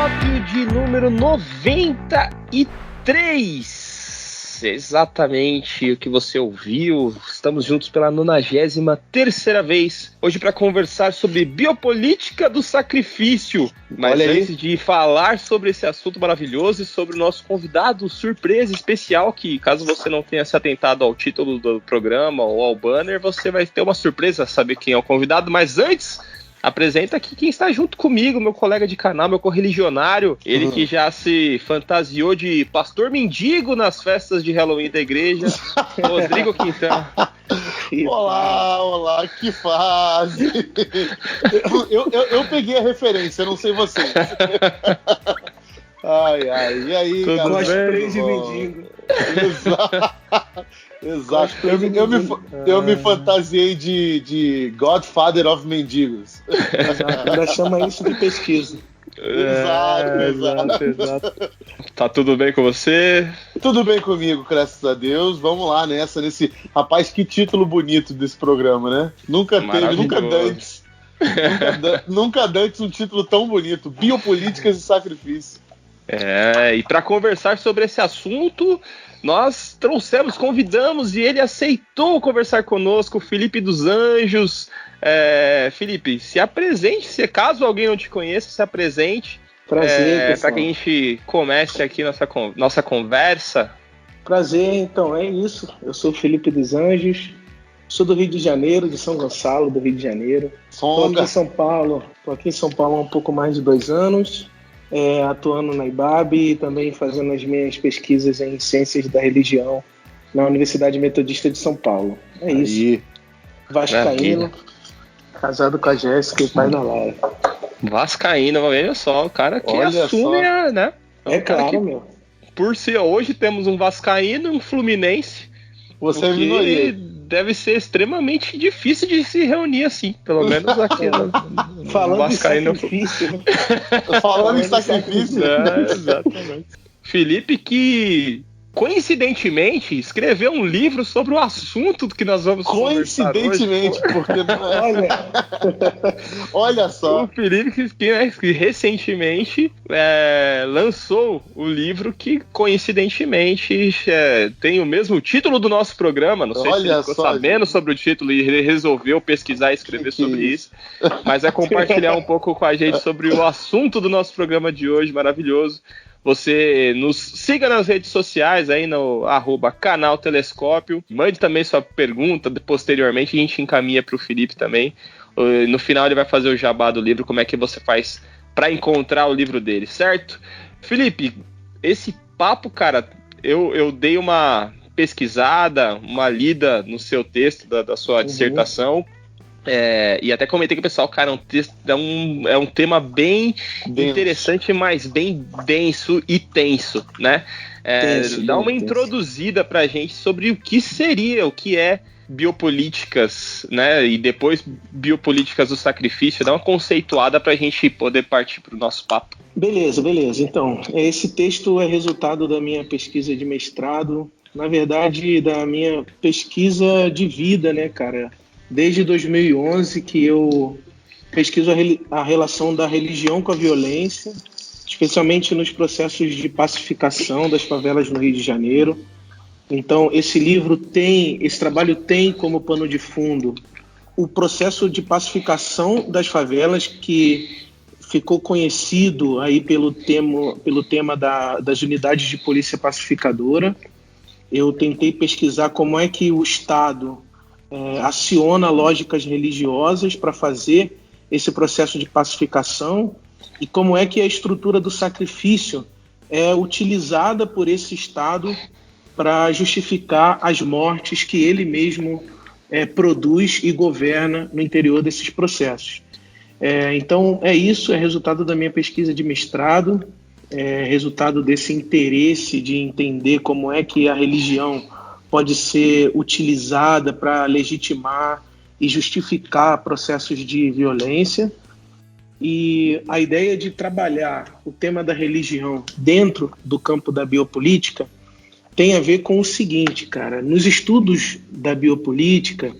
episódio de número 93. Exatamente o que você ouviu. Estamos juntos pela 93ª vez. Hoje para conversar sobre biopolítica do sacrifício. Mas antes de falar sobre esse assunto maravilhoso e sobre o nosso convidado surpresa especial, que caso você não tenha se atentado ao título do programa ou ao banner, você vai ter uma surpresa saber quem é o convidado. Mas antes, apresenta aqui quem está junto comigo, meu colega de canal, meu correligionário, ele que já se fantasiou de pastor mendigo nas festas de Halloween da igreja, Rodrigo Quintana. Olá, que fase! Eu peguei a referência, eu não sei vocês. E aí, cosplay de mendigo. Exato. Eu me fantasiei de Godfather of Mendigos. Ainda chama isso de pesquisa. Exato. Tá tudo bem com você? Tudo bem comigo, graças a Deus. Vamos lá nesse... Rapaz, que título bonito desse programa, né? Nunca dantes um título tão bonito. Biopolíticas e sacrifício. E para conversar sobre esse assunto, nós convidamos e ele aceitou conversar conosco, Felipe dos Anjos. Felipe, se apresente, se caso alguém não te conheça, se apresente. Prazer, para que a gente comece aqui nossa conversa. Prazer, então, é isso. Eu sou Felipe dos Anjos, sou do Rio de Janeiro, de São Gonçalo, do Rio de Janeiro. Estou aqui em São Paulo há um pouco mais de 2 anos. Atuando na IBAB e também fazendo as minhas pesquisas em Ciências da Religião na Universidade Metodista de São Paulo. É isso. Aí. Vascaíno, casado com a Jéssica e pai da Lara. Vascaíno, olha só, o cara que assume, né? Claro, meu. Por si, hoje temos um vascaíno e um fluminense. Você é minoria. Deve ser extremamente difícil de se reunir assim, pelo menos aqui no Falando em sacrifício. Falando em sacrifício. Exatamente. Felipe, que coincidentemente escreveu um livro sobre o assunto que nós vamos conversar hoje. Coincidentemente, porque olha só. O Felipe que recentemente lançou o livro que coincidentemente tem o mesmo título do nosso programa. Não sei se ele ficou sabendo sobre o título e resolveu pesquisar e escrever sobre isso, mas compartilhar um pouco com a gente sobre o assunto do nosso programa de hoje, maravilhoso. Você nos siga nas redes sociais aí no @canal Telescópio. Mande também sua pergunta, posteriormente a gente encaminha para o Felipe também. No final ele vai fazer o jabá do livro, como é que você faz para encontrar o livro dele, certo? Felipe, esse papo, cara, eu dei uma pesquisada, uma lida no seu texto da sua dissertação. E até comentei com o pessoal, cara, é um tema bem interessante, mas bem denso e tenso, né? Dá uma introduzida pra gente sobre o que é biopolíticas, né? E depois biopolíticas do sacrifício, dá uma conceituada pra gente poder partir pro nosso papo. Beleza. Então, esse texto é resultado da minha pesquisa de mestrado, na verdade, da minha pesquisa de vida, né, cara? Desde 2011 que eu pesquiso a relação da religião com a violência, especialmente nos processos de pacificação das favelas no Rio de Janeiro. Então, esse trabalho tem como pano de fundo o processo de pacificação das favelas, que ficou conhecido aí pelo tema das unidades de polícia pacificadora. Eu tentei pesquisar como é que o Estado aciona lógicas religiosas para fazer esse processo de pacificação e como é que a estrutura do sacrifício é utilizada por esse Estado para justificar as mortes que ele mesmo produz e governa no interior desses processos. Então, isso é resultado da minha pesquisa de mestrado, resultado desse interesse de entender como é que a religião pode ser utilizada para legitimar e justificar processos de violência. E a ideia de trabalhar o tema da religião dentro do campo da biopolítica tem a ver com o seguinte, cara. Nos estudos da biopolítica,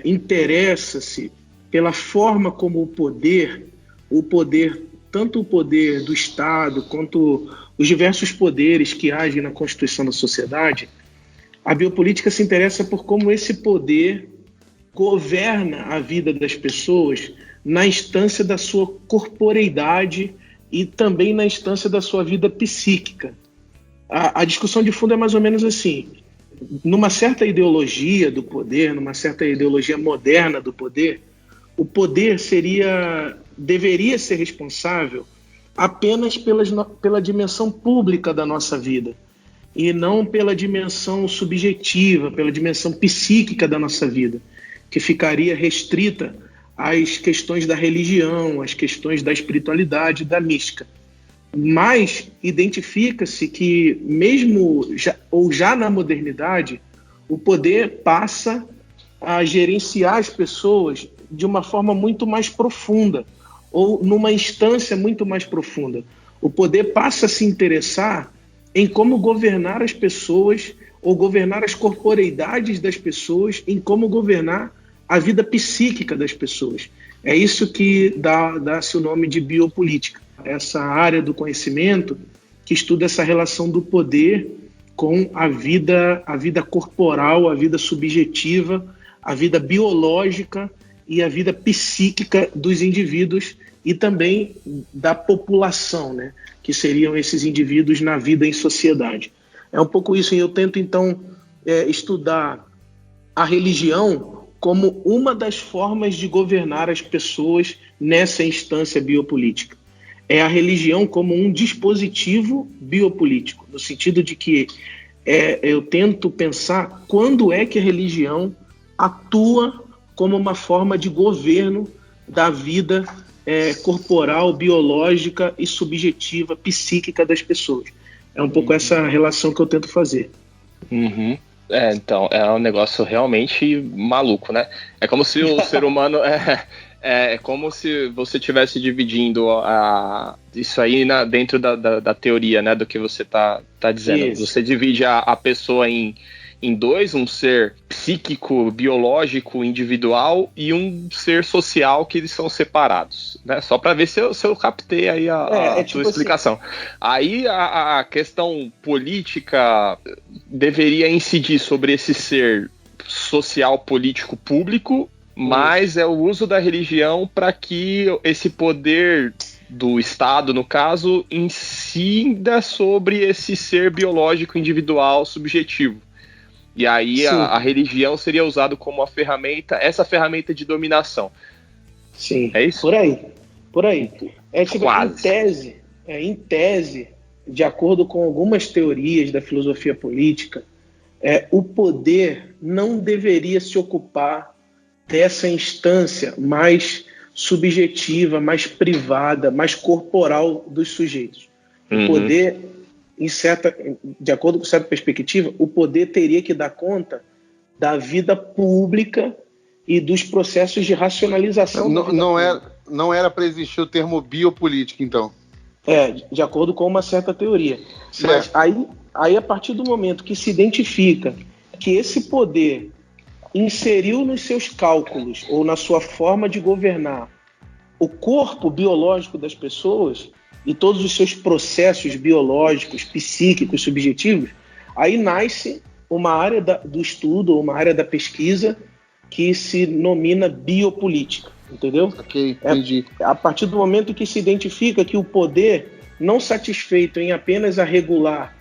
interessa-se pela forma como o poder tanto o poder do Estado quanto os diversos poderes que agem na constituição da sociedade, a biopolítica se interessa por como esse poder governa a vida das pessoas na instância da sua corporeidade e também na instância da sua vida psíquica. A discussão de fundo é mais ou menos assim: numa certa ideologia do poder, numa certa ideologia moderna do poder, o poder deveria ser responsável apenas pela dimensão pública da nossa vida e não pela dimensão subjetiva, pela dimensão psíquica da nossa vida, que ficaria restrita às questões da religião, às questões da espiritualidade, da mística. Mas identifica-se que, mesmo já na modernidade, o poder passa a gerenciar as pessoas de uma forma muito mais profunda, ou numa instância muito mais profunda. O poder passa a se interessar em como governar as pessoas, ou governar as corporeidades das pessoas, em como governar a vida psíquica das pessoas. É isso que dá-se o nome de biopolítica. Essa área do conhecimento que estuda essa relação do poder com a vida corporal, a vida subjetiva, a vida biológica e a vida psíquica dos indivíduos e também da população, né? Que seriam esses indivíduos na vida em sociedade. É um pouco isso, e eu tento, então, estudar a religião como uma das formas de governar as pessoas nessa instância biopolítica. É a religião como um dispositivo biopolítico, no sentido de que eu tento pensar quando é que a religião atua como uma forma de governo da vida corporal, biológica e subjetiva, psíquica das pessoas. É um pouco essa relação que eu tento fazer. Uhum. Então, é um negócio realmente maluco, né? É como se o ser humano... É como se você estivesse dividindo isso aí dentro da teoria, né, do que você tá dizendo. Isso. Você divide a pessoa em dois, um ser psíquico, biológico, individual e um ser social, que eles são separados, né? Só para ver se eu captei aí a sua explicação. Assim. Aí a questão política deveria incidir sobre esse ser social, político, público, mas é o uso da religião para que esse poder do Estado, no caso, incida sobre esse ser biológico, individual, subjetivo. E aí a religião seria usada como essa ferramenta de dominação. Sim, é isso? Por aí. Em tese, de acordo com algumas teorias da filosofia política, o poder não deveria se ocupar dessa instância mais subjetiva, mais privada, mais corporal dos sujeitos. O poder, de acordo com certa perspectiva, o poder teria que dar conta da vida pública e dos processos de racionalização. Não era para existir o termo biopolítica, então? De acordo com uma certa teoria. Certo. Mas aí, a partir do momento que se identifica que esse poder inseriu nos seus cálculos ou na sua forma de governar o corpo biológico das pessoas e todos os seus processos biológicos, psíquicos, subjetivos, aí nasce uma área do estudo, uma área da pesquisa que se denomina biopolítica, entendeu? Ok, entendi. A partir do momento que se identifica que o poder, não satisfeito em apenas regular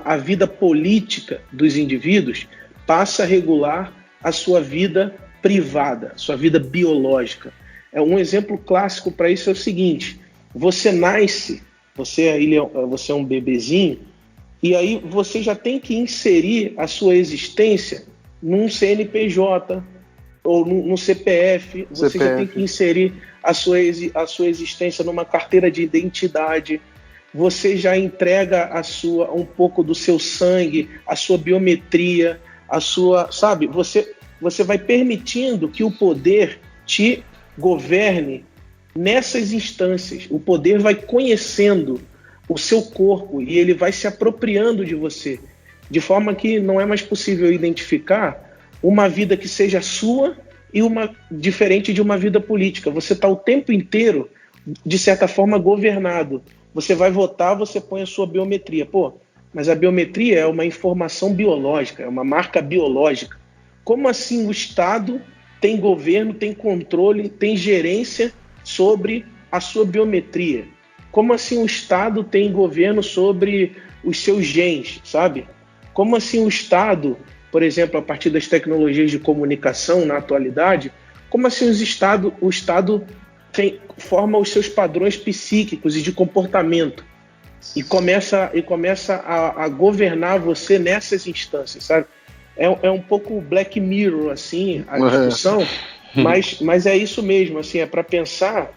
a vida política dos indivíduos, passa a regular a sua vida privada, sua vida biológica. Um exemplo clássico para isso é o seguinte: você nasce, você é um bebezinho, e aí você já tem que inserir a sua existência num CNPJ ou num CPF, você já tem que inserir a sua existência numa carteira de identidade, você já entrega um pouco do seu sangue, a sua biometria, você vai permitindo que o poder te governe nessas instâncias. O poder vai conhecendo o seu corpo e ele vai se apropriando de você, de forma que não é mais possível identificar uma vida que seja sua e uma diferente de uma vida política. Você está o tempo inteiro de certa forma, governado. Você vai votar, você põe a sua biometria. Mas a biometria é uma informação biológica, é uma marca biológica. Como assim o Estado tem governo, tem controle, tem gerência sobre a sua biometria? Como assim o Estado tem governo sobre os seus genes, sabe? Como assim o Estado, por exemplo, a partir das tecnologias de comunicação na atualidade, como assim o Estado forma os seus padrões psíquicos e de comportamento e começa a governar você nessas instâncias, sabe? É um pouco Black Mirror, assim, a discussão, mas é isso mesmo, assim, é para pensar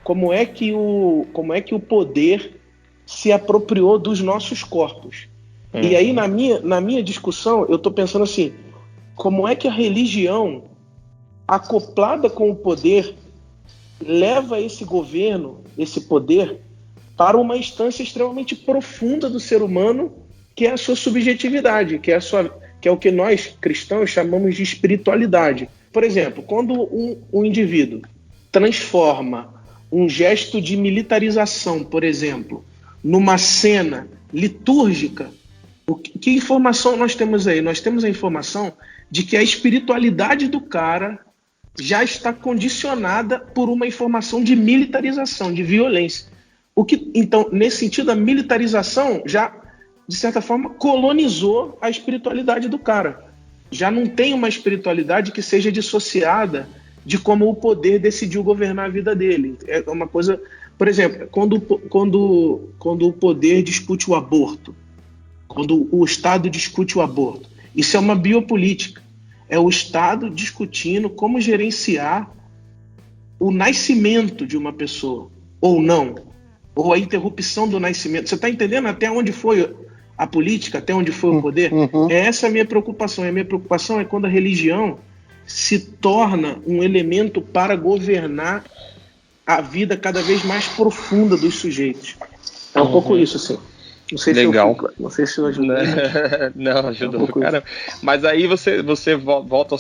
como é que o poder se apropriou dos nossos corpos. E aí, na minha discussão, eu estou pensando assim, como é que a religião, acoplada com o poder, leva esse governo, esse poder, para uma instância extremamente profunda do ser humano, que é a sua subjetividade, que é o que nós, cristãos, chamamos de espiritualidade. Por exemplo, quando um indivíduo transforma um gesto de militarização, por exemplo, numa cena litúrgica, que informação nós temos aí? Nós temos a informação de que a espiritualidade do cara já está condicionada por uma informação de militarização, de violência. Então, nesse sentido, a militarização já, de certa forma, colonizou a espiritualidade do cara. Já não tem uma espiritualidade que seja dissociada de como o poder decidiu governar a vida dele. É uma coisa... Por exemplo, quando o poder discute o aborto, quando o Estado discute o aborto, isso é uma biopolítica. É o Estado discutindo como gerenciar o nascimento de uma pessoa, ou não, ou a interrupção do nascimento. Você está entendendo até onde foi a política, até onde foi o poder? Essa é a minha preocupação. E a minha preocupação é quando a religião se torna um elemento para governar a vida cada vez mais profunda dos sujeitos. É um pouco isso, assim. Não sei Legal. Não sei se eu ajudei. Não, ajudou. Cara. Mas aí você volta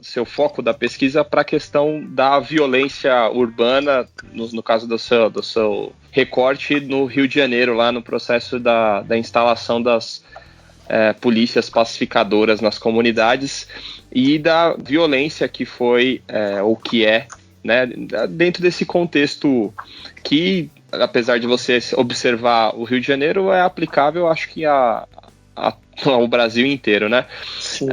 seu foco da pesquisa para a questão da violência urbana, no caso do seu recorte no Rio de Janeiro, lá no processo da instalação das polícias pacificadoras nas comunidades e da violência que foi ou que é, né, dentro desse contexto que, apesar de você observar o Rio de Janeiro, é aplicável, acho que ao Brasil inteiro, né? Sim.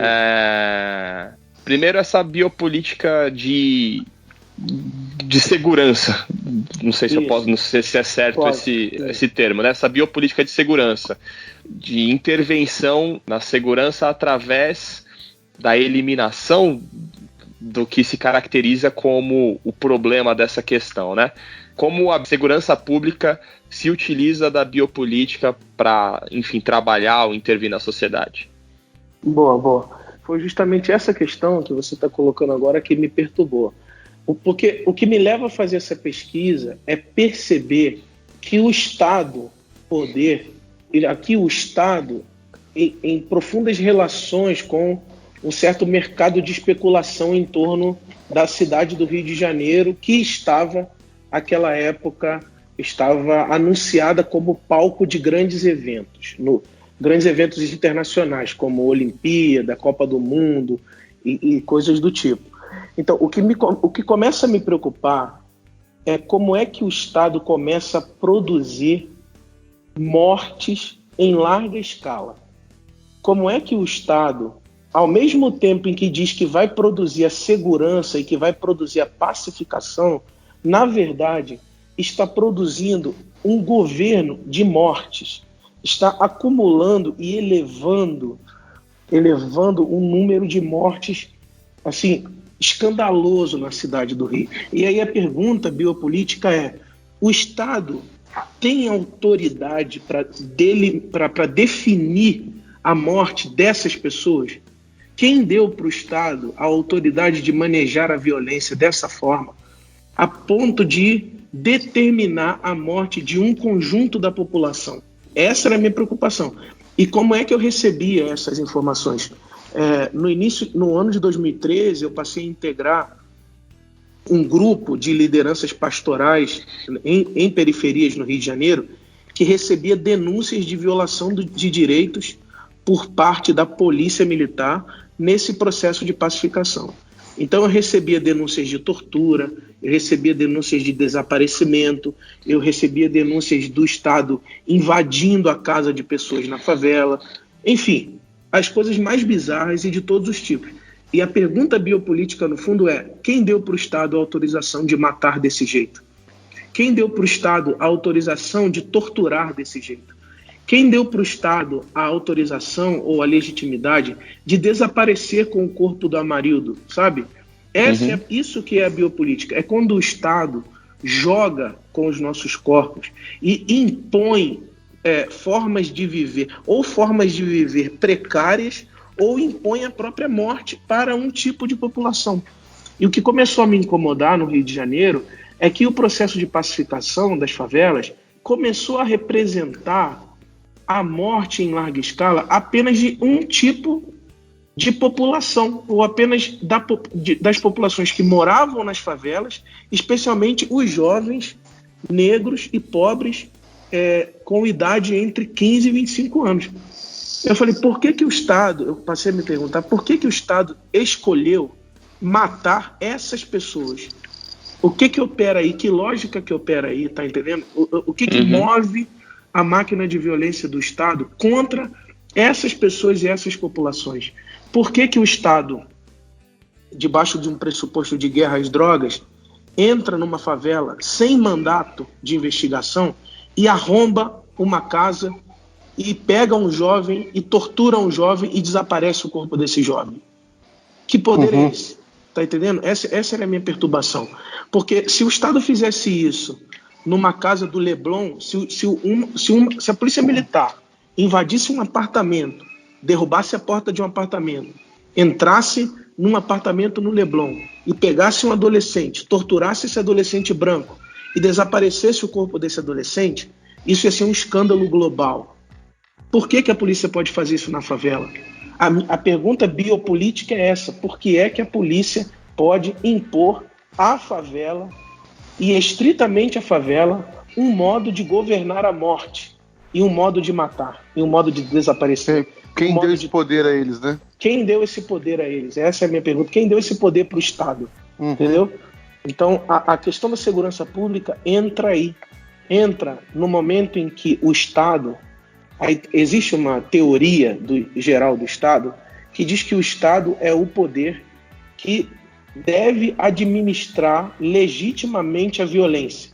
Primeiro, essa biopolítica de segurança. Não sei se eu posso, não sei se é certo esse termo, né? Essa biopolítica de segurança, de intervenção na segurança através da eliminação do que se caracteriza como o problema dessa questão, né? Como a segurança pública se utiliza da biopolítica para, enfim, trabalhar ou intervir na sociedade. Boa. Foi justamente essa questão que você está colocando agora que me perturbou. Porque o que me leva a fazer essa pesquisa é perceber que o Estado, aqui o Estado, em profundas relações com um certo mercado de especulação em torno da cidade do Rio de Janeiro, que naquela época, estava anunciada como palco de grandes eventos, grandes eventos internacionais, como Olimpíada, Copa do Mundo e coisas do tipo. Então, o que começa a me preocupar é como é que o Estado começa a produzir mortes em larga escala. Como é que o Estado, ao mesmo tempo em que diz que vai produzir a segurança e que vai produzir a pacificação, na verdade, está produzindo um governo de mortes, está acumulando e elevando um número de mortes assim, escandaloso na cidade do Rio. E aí a pergunta biopolítica é: o Estado tem autoridade para definir a morte dessas pessoas? Quem deu para o Estado a autoridade de manejar a violência dessa forma, a ponto de determinar a morte de um conjunto da população? Essa era a minha preocupação. E como é que eu recebia essas informações? No ano de 2013, eu passei a integrar um grupo de lideranças pastorais em periferias no Rio de Janeiro que recebia denúncias de violação de direitos por parte da polícia militar nesse processo de pacificação. Então eu recebia denúncias de tortura, eu recebia denúncias de desaparecimento, eu recebia denúncias do Estado invadindo a casa de pessoas na favela, enfim, as coisas mais bizarras e de todos os tipos. E a pergunta biopolítica, no fundo, é: quem deu para o Estado a autorização de matar desse jeito? Quem deu para o Estado a autorização de torturar desse jeito? Quem deu para o Estado a autorização ou a legitimidade de desaparecer com o corpo do Amarildo, sabe? Isso que é a biopolítica. É quando o Estado joga com os nossos corpos e impõe formas de viver, ou formas de viver precárias, ou impõe a própria morte para um tipo de população. E o que começou a me incomodar no Rio de Janeiro é que o processo de pacificação das favelas começou a representar a morte em larga escala apenas de um tipo de população, ou apenas das populações que moravam nas favelas, especialmente os jovens negros e pobres com idade entre 15 e 25 anos. Eu falei, por que o Estado, eu passei a me perguntar, por que o Estado escolheu matar essas pessoas? O que opera aí? Que lógica que opera aí, tá entendendo? O que move a máquina de violência do Estado contra essas pessoas e essas populações? Por que o Estado, debaixo de um pressuposto de guerra às drogas, entra numa favela sem mandato de investigação e arromba uma casa e pega um jovem e tortura um jovem e desaparece o corpo desse jovem? Que poder é esse? Tá entendendo? Essa era a minha perturbação. Porque se o Estado fizesse isso numa casa do Leblon, se a polícia militar invadisse um apartamento, derrubasse a porta de um apartamento, entrasse num apartamento no Leblon e pegasse um adolescente, torturasse esse adolescente branco e desaparecesse o corpo desse adolescente, isso ia ser um escândalo global. Por que a polícia pode fazer isso na favela? A pergunta biopolítica é essa: por que é que a polícia pode impor à favela, e estritamente à favela, um modo de governar a morte, e um modo de matar, e um modo de desaparecer? Quem deu esse poder a eles, né? Quem deu esse poder a eles? Essa é a minha pergunta. Quem deu esse poder para o Estado? Entendeu? Então, a questão da segurança pública entra aí. Entra no momento em que o Estado... Existe uma teoria geral do Estado que diz que o Estado é o poder que deve administrar legitimamente a violência.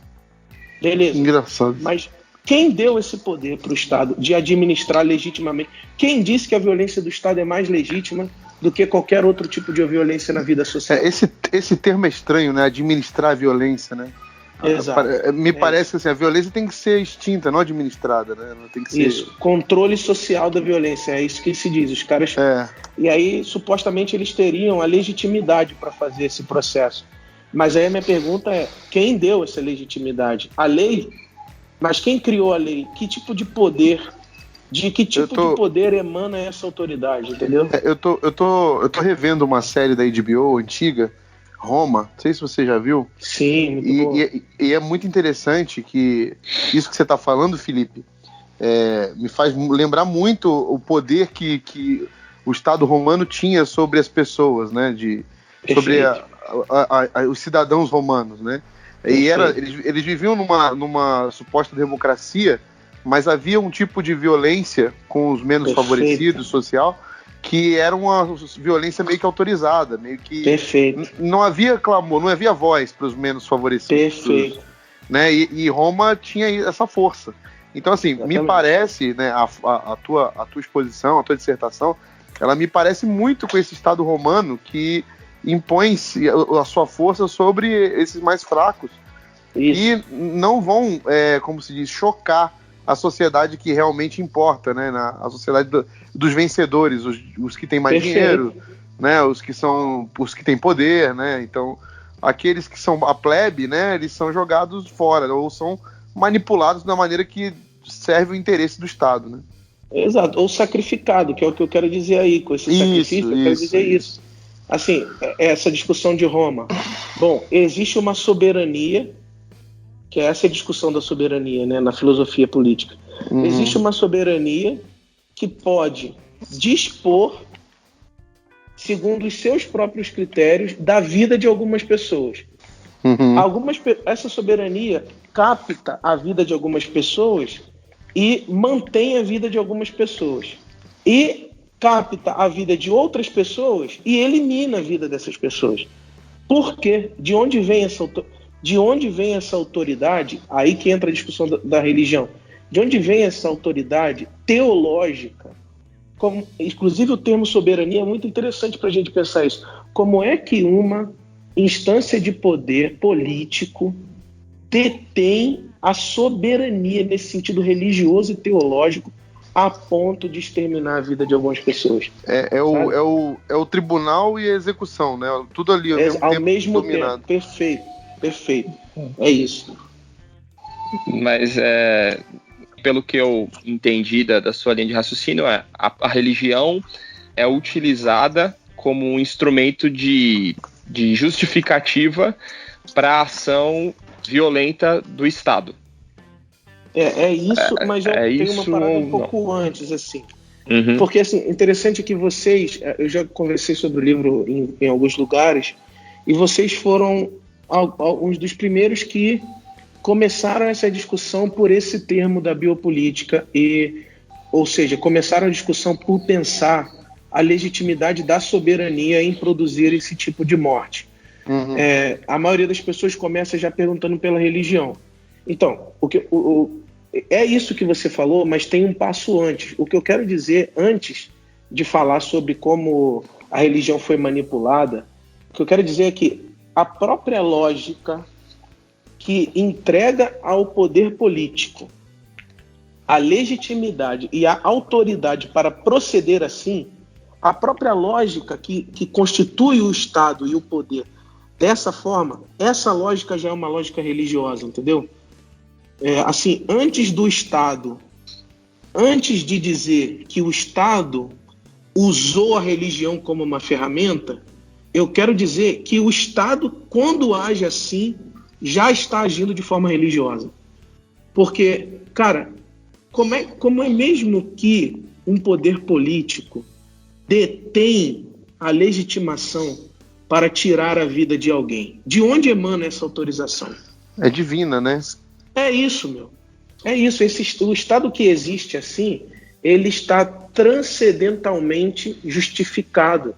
Beleza. Engraçado. Mas quem deu esse poder para o Estado de administrar legitimamente? Quem disse que a violência do Estado é mais legítima do que qualquer outro tipo de violência na vida social? Esse termo é estranho, né? Administrar a violência, né? Exato. Me parece que assim, a violência tem que ser extinta, não administrada, né? Não tem que ser... Isso, controle social da violência, é isso que se diz. Os caras... E aí, supostamente, eles teriam a legitimidade para fazer esse processo. Mas aí a minha pergunta é: quem deu essa legitimidade? A lei? Mas quem criou a lei? Que tipo de poder, de poder emana essa autoridade, entendeu? Eu tô revendo uma série da HBO antiga, Roma, não sei se você já viu. Sim, muito bom. E é muito interessante que isso que você está falando, Felipe, me faz lembrar muito o poder que o Estado romano tinha sobre as pessoas, né? Sobre os cidadãos romanos, né? E eles viviam numa suposta democracia, mas havia um tipo de violência com os menos favorecidos social, que era uma violência meio que autorizada, meio que não havia clamor, não havia voz para os menos favorecidos. Perfeito. Né? E Roma tinha essa força. Então, assim, exatamente. Me parece, né, a tua exposição, a tua dissertação, ela me parece muito com esse Estado romano que impõe a sua força sobre esses mais fracos. Isso. E não vão, como se diz, chocar a sociedade que realmente importa, né? A sociedade dos vencedores, os que têm mais dinheiro, né? Os que têm poder, né? Então, aqueles que são a plebe, né? Eles são jogados fora ou são manipulados da maneira que serve o interesse do Estado, né? Exato, ou sacrificado, que é o que eu quero dizer aí com esse sacrifício. Eu quero dizer isso. Assim, essa discussão de Roma, Bom, existe uma soberania, que é essa discussão da soberania, né, na filosofia política. Existe uma soberania que pode dispor, segundo os seus próprios critérios, da vida de algumas pessoas. Essa soberania capta a vida de algumas pessoas e mantém a vida de algumas pessoas. E capta a vida de outras pessoas e elimina a vida dessas pessoas. Por quê? De onde vem essa autoridade? Aí que entra a discussão da religião. De onde vem essa autoridade teológica? Inclusive o termo soberania é muito interessante para a gente pensar isso. Como é que uma instância de poder político detém a soberania nesse sentido religioso e teológico a ponto de exterminar a vida de algumas pessoas? É o tribunal e a execução, né? Tudo ali ao mesmo tempo. Perfeito. É isso. Mas pelo que eu entendi da sua linha de raciocínio, a religião é utilizada como um instrumento de justificativa para a ação violenta do Estado. É isso, mas eu tenho uma parada um pouco antes, assim. Porque, assim, interessante que vocês... Eu já conversei sobre o livro em alguns lugares, e vocês foram alguns dos primeiros que começaram essa discussão por esse termo da biopolítica, ou seja, começaram a discussão por pensar a legitimidade da soberania em produzir esse tipo de morte. A maioria das pessoas começa já perguntando pela religião. Então, é isso que você falou, mas tem um passo antes. O que eu quero dizer, antes de falar sobre como a religião foi manipulada, o que eu quero dizer é que a própria lógica que entrega ao poder político a legitimidade e a autoridade para proceder assim, a própria lógica que constitui o Estado e o poder dessa forma, essa lógica já é uma lógica religiosa, entendeu? Assim, antes do Estado, antes de dizer que o Estado usou a religião como uma ferramenta, eu quero dizer que o Estado, quando age assim, já está agindo de forma religiosa. Porque, cara, como é mesmo que um poder político detém a legitimação para tirar a vida de alguém? De onde emana essa autorização? É divina, né? É isso, meu. É isso. O Estado que existe assim, ele está transcendentalmente justificado.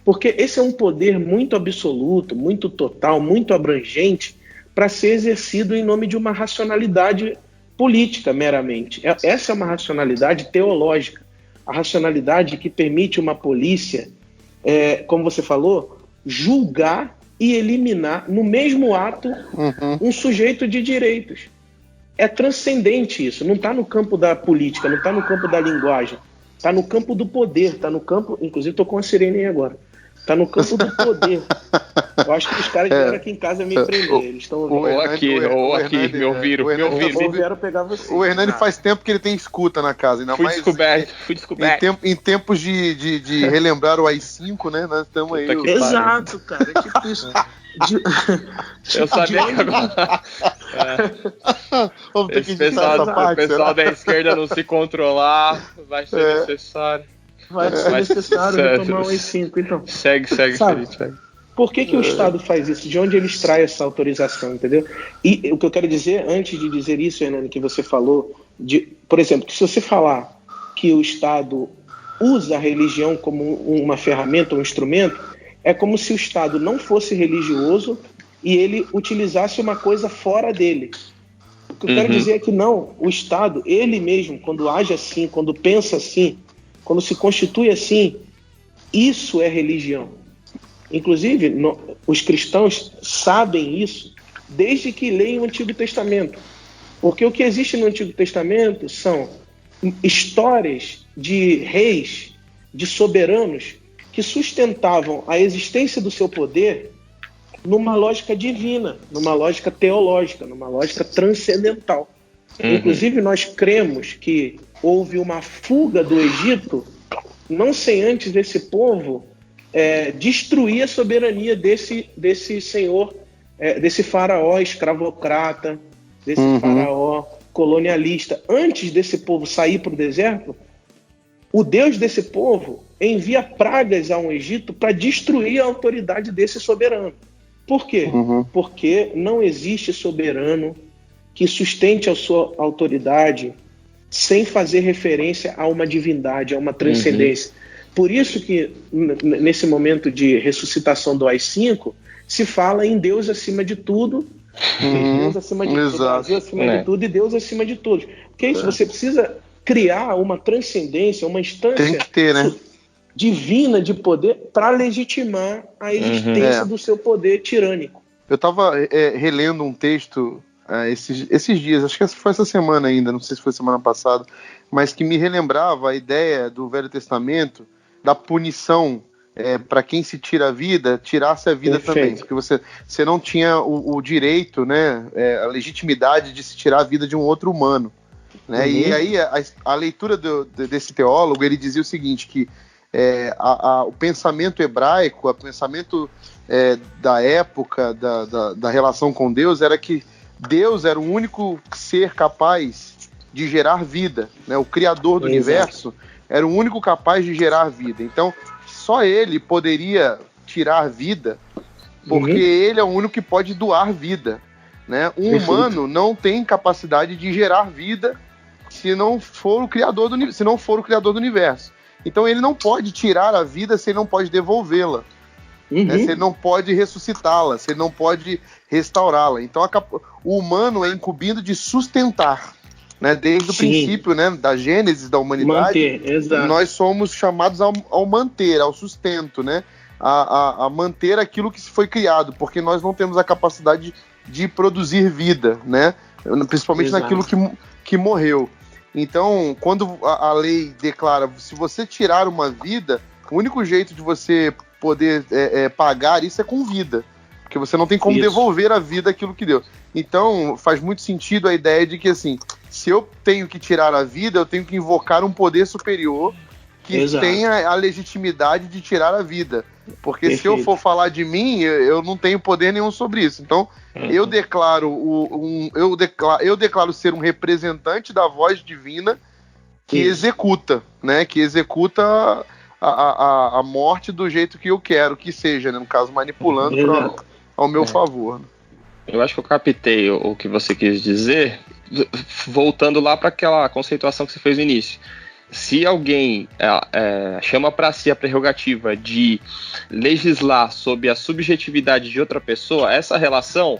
Porque esse é um poder muito absoluto, muito total, muito abrangente para ser exercido em nome de uma racionalidade política, meramente. Essa é uma racionalidade teológica. A racionalidade que permite uma polícia, como você falou, julgar e eliminar no mesmo ato um sujeito de direitos. É transcendente isso, não está no campo da política, não está no campo da linguagem, está no campo do poder, está no campo, inclusive estou com a sirene aí agora, está no campo do poder. Eu acho que os caras vieram aqui em casa me prender, eles estão ouvindo. Ou aqui, me ouviram. Vieram pegar você. O Hernani faz tempo que ele tem escuta na casa, ainda mais. Fui descoberto. Em tempos de relembrar o AI-5, né? Nós estamos aí. Exato, cara, é tipo isso. Eu sabia que agora. Vamos ter que editar essa parte. O pessoal da esquerda não se controlar, vai ser necessário. Vai ser necessário retomar o AI-5, então. Segue. Por que o Estado faz isso? De onde ele extrai essa autorização, entendeu? E o que eu quero dizer, antes de dizer isso, Hernani, que você falou, por exemplo, que se você falar que o Estado usa a religião como uma ferramenta, um instrumento, é como se o Estado não fosse religioso e ele utilizasse uma coisa fora dele. O que eu quero dizer é que não, o Estado, ele mesmo, quando age assim, quando pensa assim, quando se constitui assim, isso é religião. Inclusive, os cristãos sabem isso desde que leem o Antigo Testamento. Porque o que existe no Antigo Testamento são histórias de reis, de soberanos, que sustentavam a existência do seu poder numa lógica divina, numa lógica teológica, numa lógica transcendental. Inclusive, nós cremos que houve uma fuga do Egito, não sem antes esse povo destruir a soberania desse senhor, desse faraó escravocrata, desse faraó colonialista. Antes desse povo sair para o deserto, o Deus desse povo envia pragas ao Egito para destruir a autoridade desse soberano. Por quê? Porque não existe soberano que sustente a sua autoridade sem fazer referência a uma divindade, a uma transcendência. Por isso que, nesse momento de ressuscitação do AI-5, se fala em Deus acima de tudo, Deus acima de tudo, Brasil acima de tudo e Deus acima de todos. Porque é isso, você precisa criar uma transcendência, uma instância divina de poder para legitimar a existência do seu poder tirânico. Eu estava relendo um texto esses dias, acho que foi essa semana ainda, não sei se foi semana passada, mas que me relembrava a ideia do Velho Testamento da punição para quem se tira a vida, tirasse a vida também, porque você não tinha o direito, né, a legitimidade de se tirar a vida de um outro humano, né? E aí a leitura desse teólogo, ele dizia o seguinte, que o pensamento hebraico, o pensamento da época da relação com Deus era que Deus era o único ser capaz de gerar vida, né? O Criador do universo era o único capaz de gerar vida. Então, só ele poderia tirar vida, porque ele é o único que pode doar vida, né? Um humano não tem capacidade de gerar vida se não for o Criador do universo. Então, ele não pode tirar a vida se ele não pode devolvê-la. Né? Se ele não pode ressuscitá-la, se ele não pode restaurá-la. Então o humano é incumbido de sustentar, né? Desde o princípio, né, da gênese da humanidade, nós somos chamados ao manter, ao sustento, né? A manter aquilo que foi criado, porque nós não temos a capacidade de produzir vida, né? Principalmente naquilo que morreu. Então, quando a lei declara, se você tirar uma vida, o único jeito de você poder pagar isso é com vida, porque você não tem como devolver a vida aquilo que deu. Então faz muito sentido a ideia de que, assim, se eu tenho que tirar a vida, eu tenho que invocar um poder superior que tenha a legitimidade de tirar a vida, porque se eu for falar de mim, eu não tenho poder nenhum sobre isso. Então eu declaro ser um representante da voz divina que executa, né, que executa a morte do jeito que eu quero que seja, né? No caso, manipulando ao meu favor. Né? Eu acho que eu captei o que você quis dizer, voltando lá para aquela conceituação que você fez no início. Se alguém chama para si a prerrogativa de legislar sob a subjetividade de outra pessoa, essa relação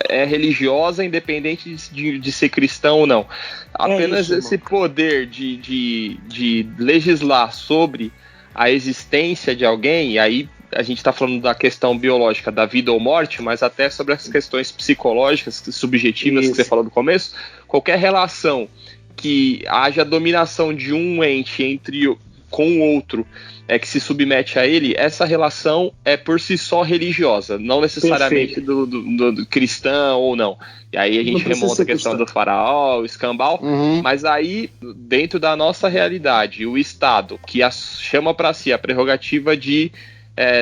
é religiosa, independente de ser cristão ou não. Apenas esse poder de legislar sobre a existência de alguém, e aí a gente está falando da questão biológica da vida ou morte, mas até sobre as questões psicológicas, subjetivas que você falou no começo, qualquer relação que haja dominação de um ente com o outro que se submete a ele, essa relação é por si só religiosa, não necessariamente do cristão ou não. E aí a gente remonta a questão do faraó, o escambau, mas aí, dentro da nossa realidade, o Estado, que chama para si a prerrogativa de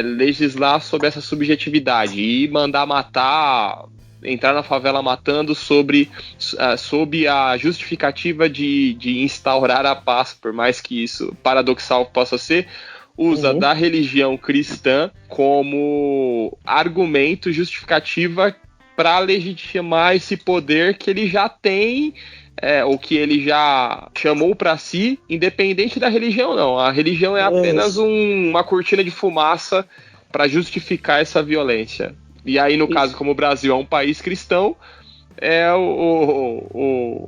legislar sobre essa subjetividade e mandar matar, entrar na favela matando sob a justificativa de instaurar a paz, por mais que isso paradoxal possa ser, usa da religião cristã como argumento, justificativa para legitimar esse poder que ele já tem, ou que ele já chamou para si, independente da religião não. A religião é apenas uma cortina de fumaça para justificar essa violência. E aí, no caso, como o Brasil é um país cristão, é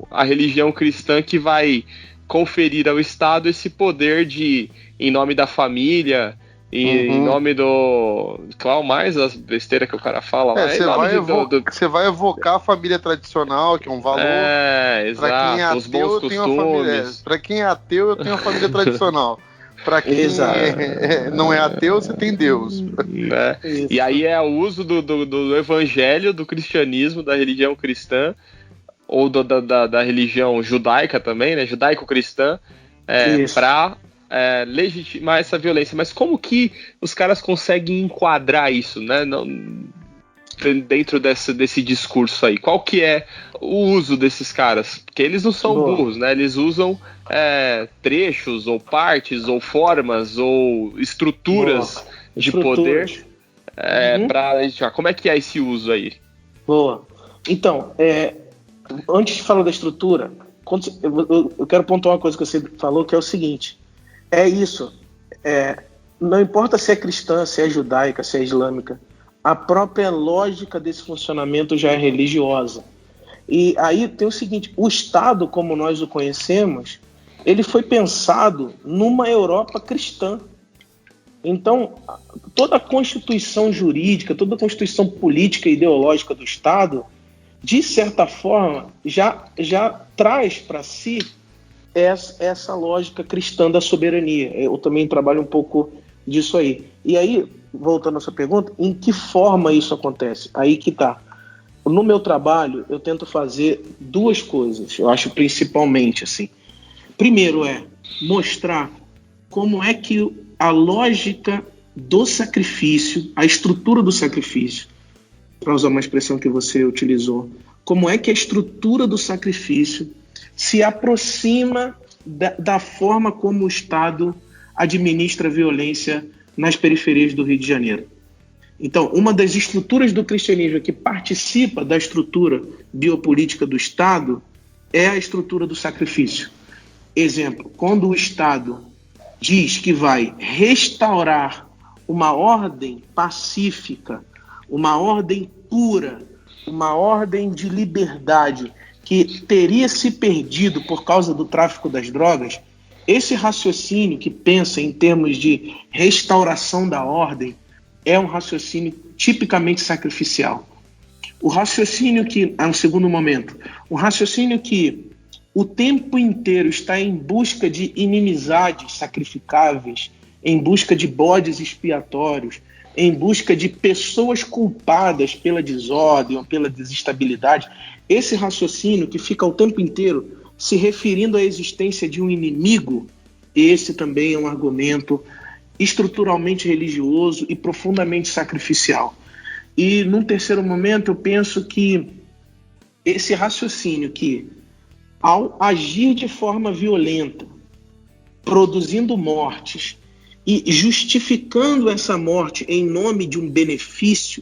a religião cristã que vai conferir ao Estado esse poder de, em nome da família, em nome do... Qual mais as besteiras que o cara fala lá? Você vai evocar a família tradicional, que é um valor. Exato, os bons costumes. Para quem é ateu, eu tenho a família tradicional. Para quem não é ateu, você tem Deus. E aí é o uso do evangelho, do cristianismo, da religião cristã, ou da religião judaica também, né? Judaico-cristã, para legitimar essa violência, mas como que os caras conseguem enquadrar isso, né? Dentro desse discurso aí? Qual que é o uso desses caras? Porque eles não são burros, né? Eles usam trechos, ou partes, ou formas, ou estruturas de poder para... Como é que é esse uso aí? Boa. Então, antes de falar da estrutura, eu quero pontuar uma coisa que você falou, que é o seguinte. É isso. Não importa se é cristã, se é judaica, se é islâmica, a própria lógica desse funcionamento já é religiosa. E aí tem o seguinte, o Estado, como nós o conhecemos, ele foi pensado numa Europa cristã. Então, toda a constituição jurídica, toda a constituição política e ideológica do Estado, de certa forma, já traz para si essa lógica cristã da soberania. Eu também trabalho um pouco disso aí. E aí, voltando à sua pergunta, em que forma isso acontece? Aí que tá. No meu trabalho, eu tento fazer duas coisas, eu acho principalmente assim. Primeiro mostrar como é que a lógica do sacrifício, a estrutura do sacrifício, para usar uma expressão que você utilizou, como é que a estrutura do sacrifício se aproxima da forma como o Estado administra a violência nas periferias do Rio de Janeiro. Então, uma das estruturas do cristianismo que participa da estrutura biopolítica do Estado é a estrutura do sacrifício. Exemplo, quando o Estado diz que vai restaurar uma ordem pacífica, uma ordem pura, uma ordem de liberdade que teria se perdido por causa do tráfico das drogas, esse raciocínio que pensa em termos de restauração da ordem é um raciocínio tipicamente sacrificial. O raciocínio que, um segundo momento, o raciocínio que o tempo inteiro está em busca de inimizades sacrificáveis, em busca de bodes expiatórios, em busca de pessoas culpadas pela desordem ou pela desestabilidade, esse raciocínio que fica o tempo inteiro se referindo à existência de um inimigo, esse também é um argumento estruturalmente religioso e profundamente sacrificial. E, num terceiro momento, eu penso que esse raciocínio que, ao agir de forma violenta, produzindo mortes e justificando essa morte em nome de um benefício,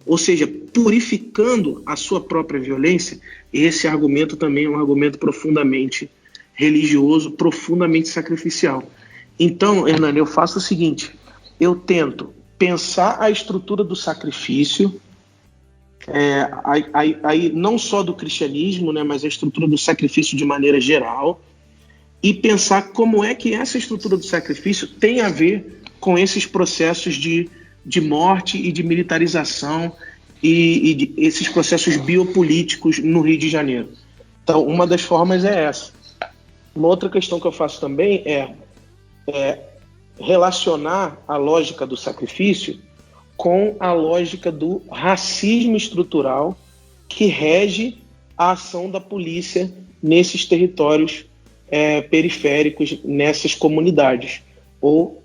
ou seja, purificando a sua própria violência, esse argumento também é um argumento profundamente religioso, profundamente sacrificial. Então, Hernani, eu faço o seguinte, eu tento pensar a estrutura do sacrifício, aí não só do cristianismo, né, mas a estrutura do sacrifício de maneira geral, e pensar como é que essa estrutura do sacrifício tem a ver com esses processos de morte e de militarização e de esses processos biopolíticos no Rio de Janeiro. Então, uma das formas é essa. Uma outra questão que eu faço também é relacionar a lógica do sacrifício com a lógica do racismo estrutural que rege a ação da polícia nesses territórios periféricos, nessas comunidades, ou,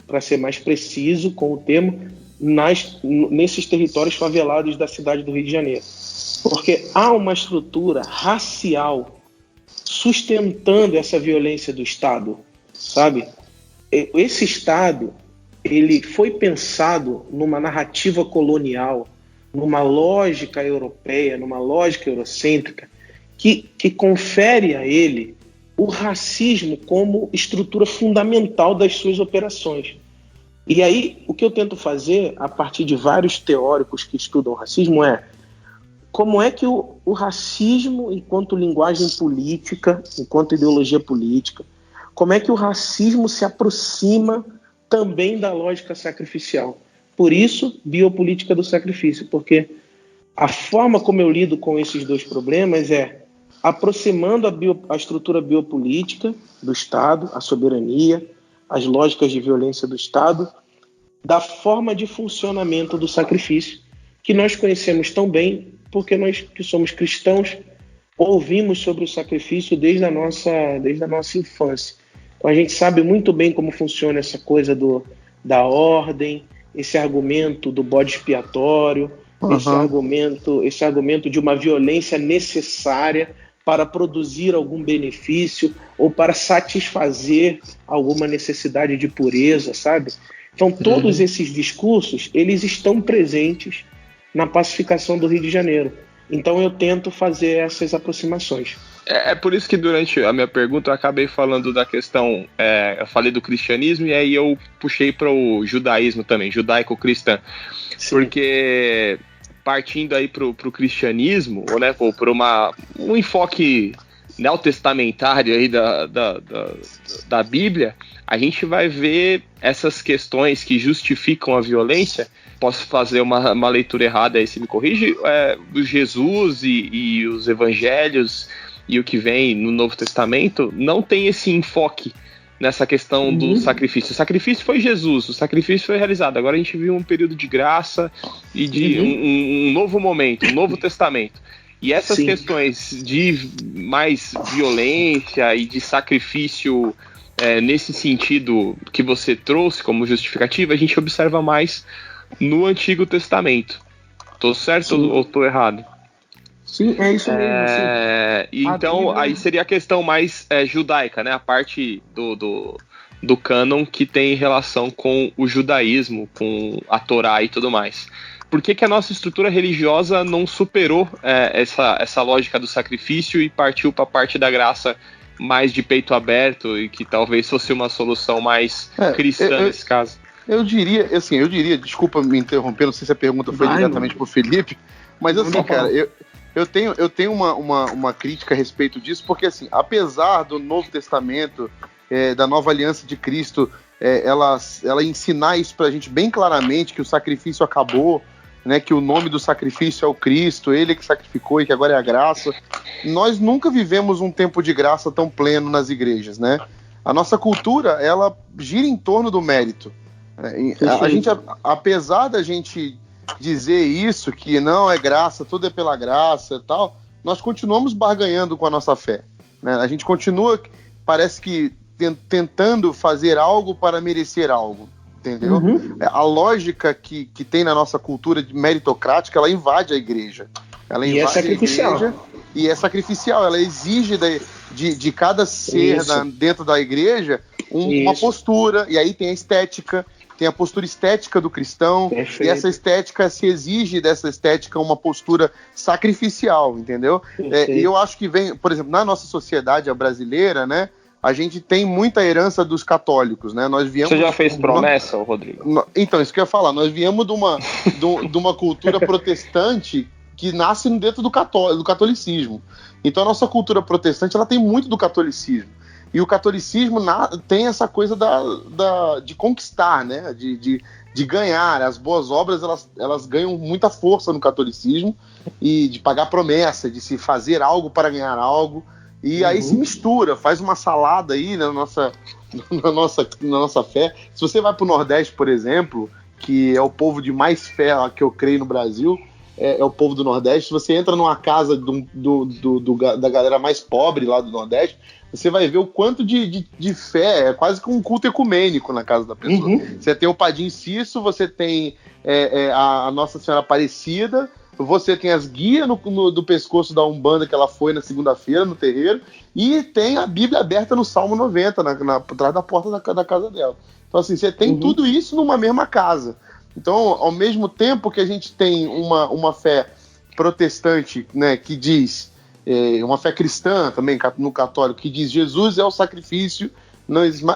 para ser mais preciso com o termo, nesses territórios favelados da cidade do Rio de Janeiro. Porque há uma estrutura racial sustentando essa violência do Estado, sabe? Esse Estado, ele foi pensado numa narrativa colonial, numa lógica europeia, numa lógica eurocêntrica, que confere a ele o racismo como estrutura fundamental das suas operações. E aí, o que eu tento fazer, a partir de vários teóricos que estudam o racismo, como é que o racismo, enquanto linguagem política, enquanto ideologia política, como é que o racismo se aproxima também da lógica sacrificial. Por isso, biopolítica do sacrifício, porque a forma como eu lido com esses dois problemas é aproximando a estrutura biopolítica do Estado, a soberania, as lógicas de violência do Estado, da forma de funcionamento do sacrifício, que nós conhecemos tão bem, porque nós que somos cristãos ouvimos sobre o sacrifício desde a nossa infância. Então a gente sabe muito bem como funciona essa coisa da ordem, esse argumento do bode expiatório, esse argumento de uma violência necessária para produzir algum benefício ou para satisfazer alguma necessidade de pureza, sabe? Então todos esses discursos, eles estão presentes na pacificação do Rio de Janeiro. Então eu tento fazer essas aproximações. É por isso que durante a minha pergunta eu acabei falando da questão, eu falei do cristianismo e aí eu puxei para o judaísmo também, judaico-cristã. Sim. Porque partindo aí para o cristianismo, ou, né, ou para um enfoque neotestamentário aí da Bíblia, a gente vai ver essas questões que justificam a violência. Posso fazer uma leitura errada aí, se me corrige, Jesus e os evangelhos e o que vem no Novo Testamento não tem esse enfoque nessa questão do sacrifício. O sacrifício foi Jesus, o sacrifício foi realizado. Agora a gente viu um período de graça e de um novo momento, um Novo Testamento. E essas questões de mais violência e de sacrifício nesse sentido que você trouxe como justificativa, a gente observa mais no Antigo Testamento. Tô certo ou tô errado? Sim, é isso mesmo. Então, aí seria a questão mais judaica, né? A parte do cânon que tem relação com o judaísmo, com a Torá e tudo mais. Por que a nossa estrutura religiosa não superou essa lógica do sacrifício e partiu para a parte da graça mais de peito aberto e que talvez fosse uma solução mais cristã nesse caso? Eu diria, desculpa me interromper, não sei se a pergunta foi diretamente pro Felipe, mas assim, cara, eu tenho uma crítica a respeito disso, porque assim, apesar do Novo Testamento, da Nova Aliança de Cristo, ela ensinar isso pra gente bem claramente, que o sacrifício acabou, né, que o nome do sacrifício é o Cristo, ele que sacrificou e que agora é a graça, nós nunca vivemos um tempo de graça tão pleno nas igrejas, né? A nossa cultura, ela gira em torno do mérito. A gente, apesar da gente dizer isso, que não é graça, tudo é pela graça e tal, nós continuamos barganhando com a nossa fé, né? A gente continua, parece que, tentando fazer algo para merecer algo, entendeu? A lógica que tem na nossa cultura meritocrática, ela invade a igreja. Ela invade é sacrificial. A igreja, e é sacrificial, ela exige de cada ser dentro da igreja uma postura, e aí tem a estética, tem a postura estética do cristão. Perfeito. E essa estética, se exige dessa estética uma postura sacrificial, entendeu? E eu acho que vem, por exemplo, na nossa sociedade brasileira, né, a gente tem muita herança dos católicos, né? Nós viemos. Você já fez promessa, Rodrigo? Então, isso que eu ia falar, nós viemos de uma cultura protestante que nasce dentro do catolicismo. Então a nossa cultura protestante, ela tem muito do catolicismo. E o catolicismo tem essa coisa de conquistar, né? De ganhar. As boas obras, elas ganham muita força no catolicismo, e de pagar promessa, de se fazer algo para ganhar algo. E aí se mistura, faz uma salada aí na nossa fé. Se você vai para o Nordeste, por exemplo, que é o povo de mais fé que eu creio no Brasil, é o povo do Nordeste. Se você entra numa casa da galera mais pobre lá do Nordeste, você vai ver o quanto de fé, é quase que um culto ecumênico na casa da pessoa. Você tem o Padim Cício, você tem a Nossa Senhora Aparecida, você tem as guias do pescoço da Umbanda que ela foi na segunda-feira no terreiro, e tem a Bíblia aberta no Salmo 90, atrás da porta da casa dela. Então assim, você tem tudo isso numa mesma casa. Então, ao mesmo tempo que a gente tem uma fé protestante, né, que diz, uma fé cristã também, no católico, que diz Jesus é o sacrifício,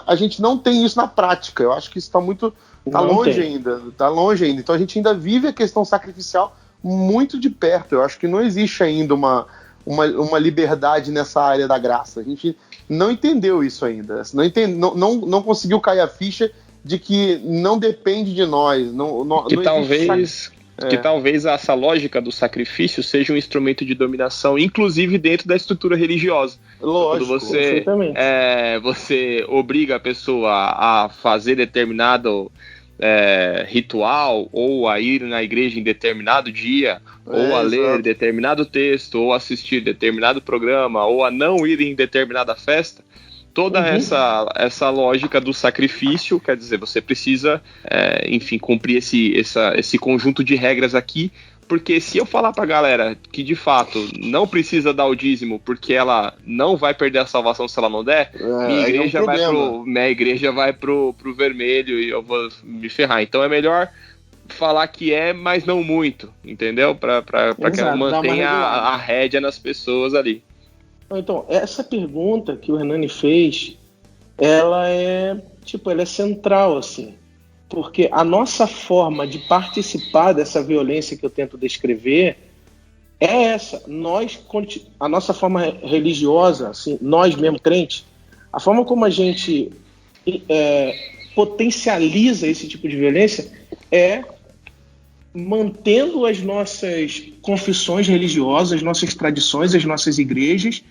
a gente não tem isso na prática. Eu acho que isso está longe ainda. Então a gente ainda vive a questão sacrificial muito de perto. Eu acho que não existe ainda uma liberdade nessa área da graça. A gente não entendeu isso ainda. Não conseguiu cair a ficha de que não depende de nós. Que talvez essa lógica do sacrifício seja um instrumento de dominação, inclusive dentro da estrutura religiosa. Lógico, quando você obriga a pessoa a fazer determinado ritual, ou a ir na igreja em determinado dia, ou a ler determinado texto, ou assistir determinado programa, ou a não ir em determinada festa, toda essa lógica do sacrifício, quer dizer, você precisa, enfim, cumprir esse conjunto de regras aqui, porque se eu falar pra galera que de fato não precisa dar o dízimo porque ela não vai perder a salvação se ela não der, minha igreja vai pro vermelho e eu vou me ferrar. Então é melhor falar que mas não muito, entendeu? Pra que ela mantenha a rédea nas pessoas ali. Então, essa pergunta que o Hernani fez, ela é central, assim. Porque a nossa forma de participar dessa violência que eu tento descrever é essa. A nossa forma religiosa, assim, nós mesmo crentes, a forma como a gente potencializa esse tipo de violência é mantendo as nossas confissões religiosas, as nossas tradições, as nossas igrejas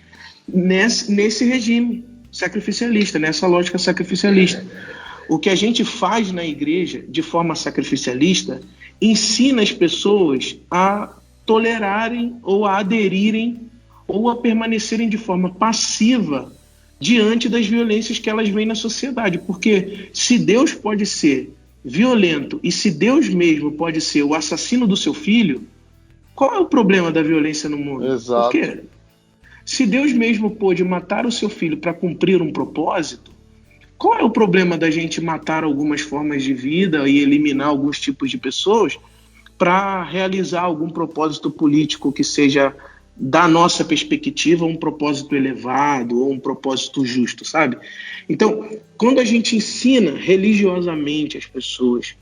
nesse regime sacrificialista, nessa lógica sacrificialista. O que a gente faz na igreja de forma sacrificialista ensina as pessoas a tolerarem ou a aderirem ou a permanecerem de forma passiva diante das violências que elas veem na sociedade. Porque se Deus pode ser violento e se Deus mesmo pode ser o assassino do seu filho, qual é o problema da violência no mundo? Exato. Por quê? Se Deus mesmo pôde matar o seu filho para cumprir um propósito, qual é o problema da gente matar algumas formas de vida e eliminar alguns tipos de pessoas para realizar algum propósito político que seja, da nossa perspectiva, um propósito elevado ou um propósito justo, sabe? Então, quando a gente ensina religiosamente as pessoas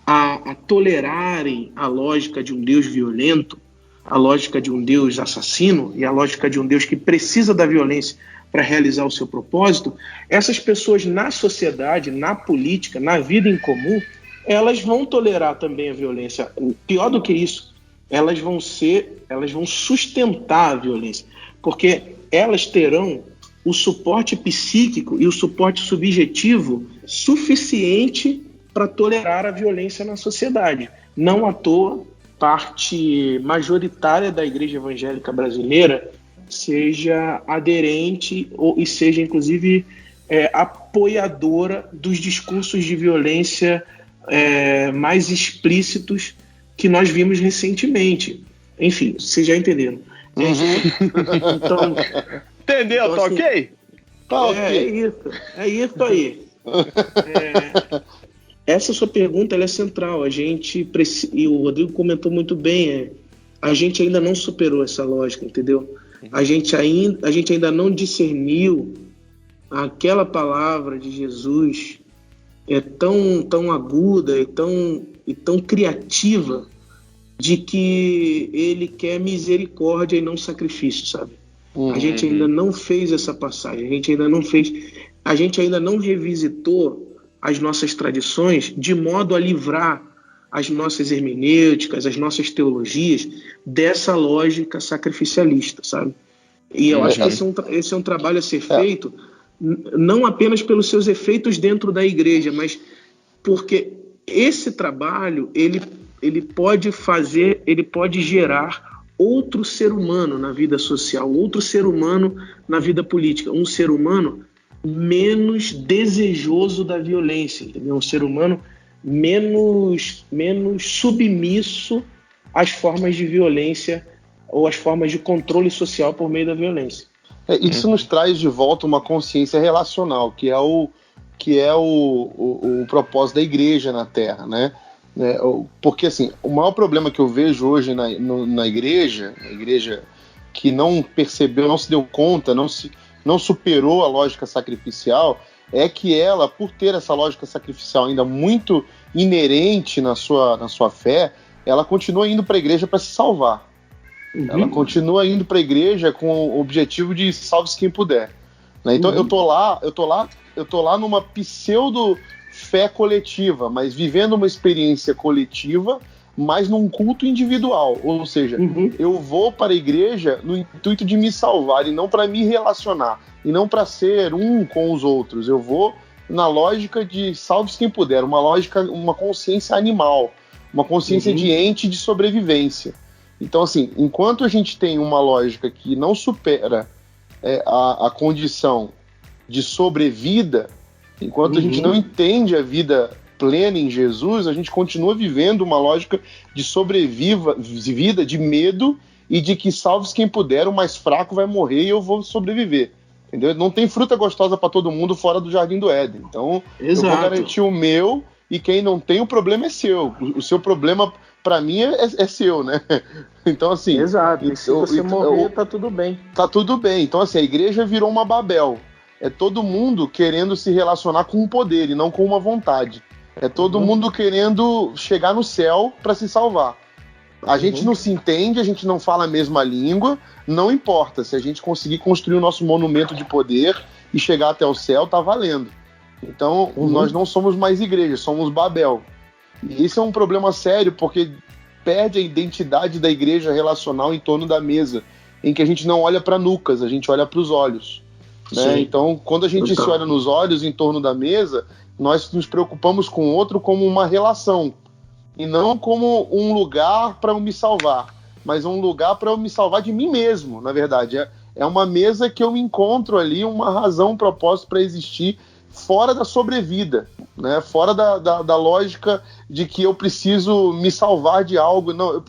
a tolerarem a lógica de um Deus violento, a lógica de um Deus assassino e a lógica de um Deus que precisa da violência para realizar o seu propósito, essas pessoas na sociedade, na política, na vida em comum, elas vão tolerar também a violência. Pior do que isso, elas vão sustentar a violência, porque elas terão o suporte psíquico e o suporte subjetivo suficiente para tolerar a violência na sociedade. Não à toa, parte majoritária da Igreja Evangélica Brasileira seja aderente e seja, inclusive, apoiadora dos discursos de violência mais explícitos que nós vimos recentemente. Enfim, vocês já entenderam. Então, entendeu? Então, tá assim, ok? Tá ok. É isso aí. Essa sua pergunta ela é central. A gente e o Rodrigo comentou muito bem. A gente ainda não superou essa lógica, entendeu? A gente ainda não discerniu aquela palavra de Jesus tão aguda e tão criativa de que ele quer misericórdia e não sacrifício, sabe? A gente ainda não fez essa passagem, a gente ainda não revisitou as nossas tradições de modo a livrar as nossas hermenêuticas, as nossas teologias dessa lógica sacrificialista, sabe? E eu acho que esse é um trabalho a ser feito não apenas pelos seus efeitos dentro da igreja, mas porque esse trabalho ele pode gerar outro ser humano na vida social, outro ser humano na vida política, um ser humano menos desejoso da violência, entendeu? Um ser humano menos submisso às formas de violência ou às formas de controle social por meio da violência. Isso nos traz de volta uma consciência relacional, que é o propósito da igreja na Terra, né? Porque assim, o maior problema que eu vejo hoje na igreja que não percebeu, não se deu conta, não superou a lógica sacrificial, é que ela, por ter essa lógica sacrificial ainda muito inerente na sua fé, ela continua indo para a igreja para se salvar. Ela continua indo para a igreja com o objetivo de salve-se quem puder. Né? Então eu tô lá numa pseudo fé coletiva, mas vivendo uma experiência coletiva, mas num culto individual. Ou seja, eu vou para a igreja no intuito de me salvar e não para me relacionar, e não para ser um com os outros. Eu vou na lógica de salve-se quem puder, uma consciência animal, uma consciência de ente de sobrevivência. Então, assim, enquanto a gente tem uma lógica que não supera a condição de sobrevida, enquanto a gente não entende a vida plena em Jesus, a gente continua vivendo uma lógica de sobrevida, de medo e de que salve-se quem puder, o mais fraco vai morrer e eu vou sobreviver. Entendeu? Não tem fruta gostosa para todo mundo fora do Jardim do Éden. Então, eu vou garantir o meu, e quem não tem, o problema é seu. O seu problema, para mim, é seu, né? Então, assim... Exato. E se você morrer, tá tudo bem. Tá tudo bem. Então, assim, a igreja virou uma Babel. É todo mundo querendo se relacionar com um poder e não com uma vontade. É todo mundo querendo chegar no céu para se salvar. A gente não se entende, a gente não fala a mesma língua, não importa. Se a gente conseguir construir o nosso monumento de poder e chegar até o céu, tá valendo. Então, nós não somos mais igreja, somos Babel. E isso é um problema sério, porque perde a identidade da igreja relacional em torno da mesa, em que a gente não olha para nucas, a gente olha para os olhos. Né? Então, quando a gente se olha nos olhos em torno da mesa, nós nos preocupamos com o outro como uma relação, e não como um lugar para eu me salvar, mas um lugar para eu me salvar de mim mesmo, na verdade. É uma mesa que eu encontro ali uma razão, um propósito para existir fora da sobrevida, né? Fora da lógica de que eu preciso me salvar de algo. Não,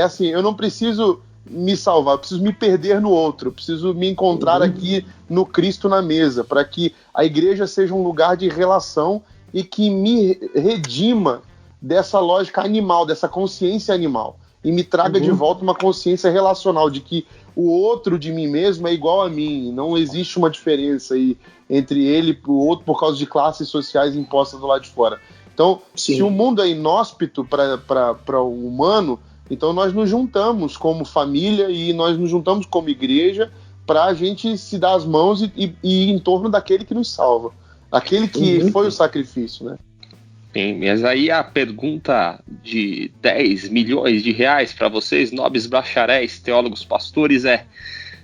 assim, eu não preciso me salvar, eu preciso me perder no outro, eu preciso me encontrar aqui no Cristo na mesa, para que a igreja seja um lugar de relação e que me redima dessa lógica animal, dessa consciência animal, e me traga de volta uma consciência relacional, de que o outro de mim mesmo é igual a mim, não existe uma diferença aí entre ele e o outro por causa de classes sociais impostas do lado de fora. Então, se o mundo é inóspito para o humano, então nós nos juntamos como família e nós nos juntamos como igreja para a gente se dar as mãos e ir em torno daquele que nos salva, aquele que foi o sacrifício, né? Bem, mas aí a pergunta de 10 milhões de reais para vocês, nobres bacharéis, teólogos, pastores, é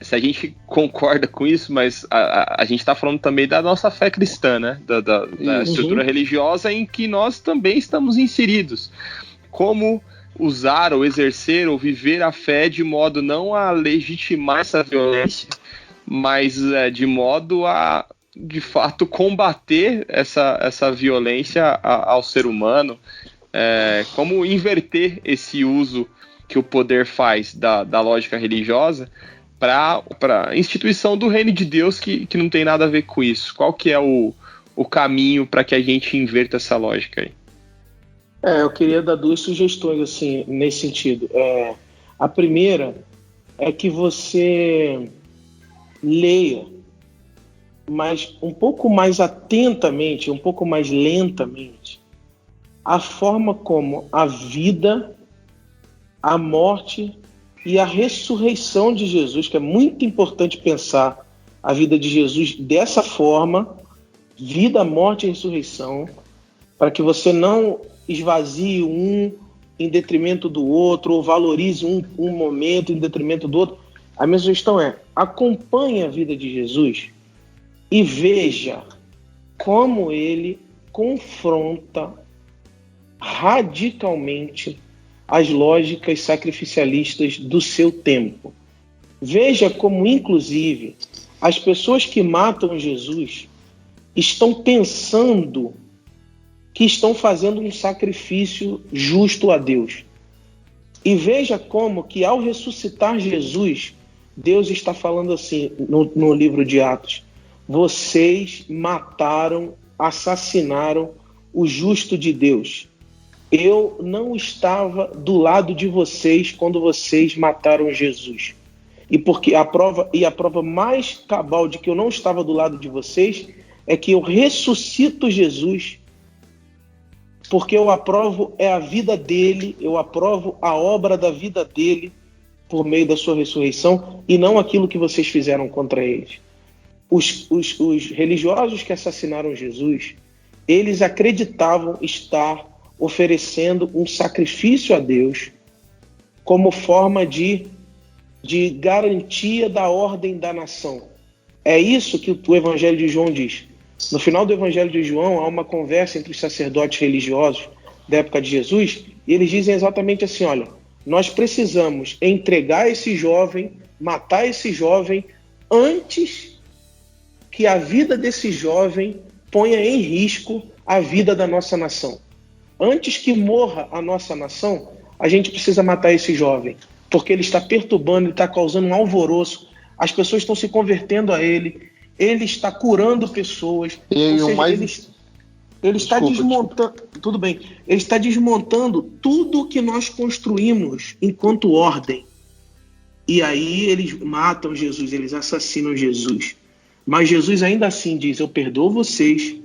se a gente concorda com isso, mas a gente está falando também da nossa fé cristã, né? Da estrutura religiosa em que nós também estamos inseridos. Como usar ou exercer ou viver a fé de modo não a legitimar essa violência, mas de modo a, de fato, combater essa violência ao ser humano, como inverter esse uso que o poder faz da lógica religiosa para a instituição do reino de Deus, que não tem nada a ver com isso. Qual que é o caminho para que a gente inverta essa lógica aí? Eu queria dar duas sugestões assim, nesse sentido. A primeira é que você leia, mas um pouco mais atentamente, um pouco mais lentamente, a forma como a vida, a morte e a ressurreição de Jesus, que é muito importante pensar a vida de Jesus dessa forma, vida, morte e ressurreição, para que você não esvazie um em detrimento do outro, ou valorize um momento em detrimento do outro. A minha sugestão é: acompanhe a vida de Jesus e veja como ele confronta radicalmente as lógicas sacrificialistas do seu tempo. Veja como, inclusive, as pessoas que matam Jesus estão pensando que estão fazendo um sacrifício justo a Deus. E veja como que, ao ressuscitar Jesus, Deus está falando assim no livro de Atos: vocês mataram, assassinaram o justo de Deus. Eu não estava do lado de vocês quando vocês mataram Jesus. E porque a prova mais cabal de que eu não estava do lado de vocês é que eu ressuscito Jesus, porque eu aprovo a vida dele, eu aprovo a obra da vida dele por meio da sua ressurreição, e não aquilo que vocês fizeram contra eles. Os religiosos que assassinaram Jesus, eles acreditavam estar oferecendo um sacrifício a Deus como forma de garantia da ordem da nação. É isso que o Evangelho de João diz. No final do Evangelho de João, há uma conversa entre os sacerdotes religiosos da época de Jesus, e eles dizem exatamente assim: olha, nós precisamos entregar esse jovem, matar esse jovem, antes que a vida desse jovem ponha em risco a vida da nossa nação. Antes que morra a nossa nação, a gente precisa matar esse jovem, porque ele está perturbando, ele está causando um alvoroço, as pessoas estão se convertendo a ele está curando pessoas, ele está desmontando, tudo bem, ele está desmontando tudo que nós construímos enquanto ordem. E aí eles matam Jesus, eles assassinam Jesus. Mas Jesus ainda assim diz: eu perdoo vocês,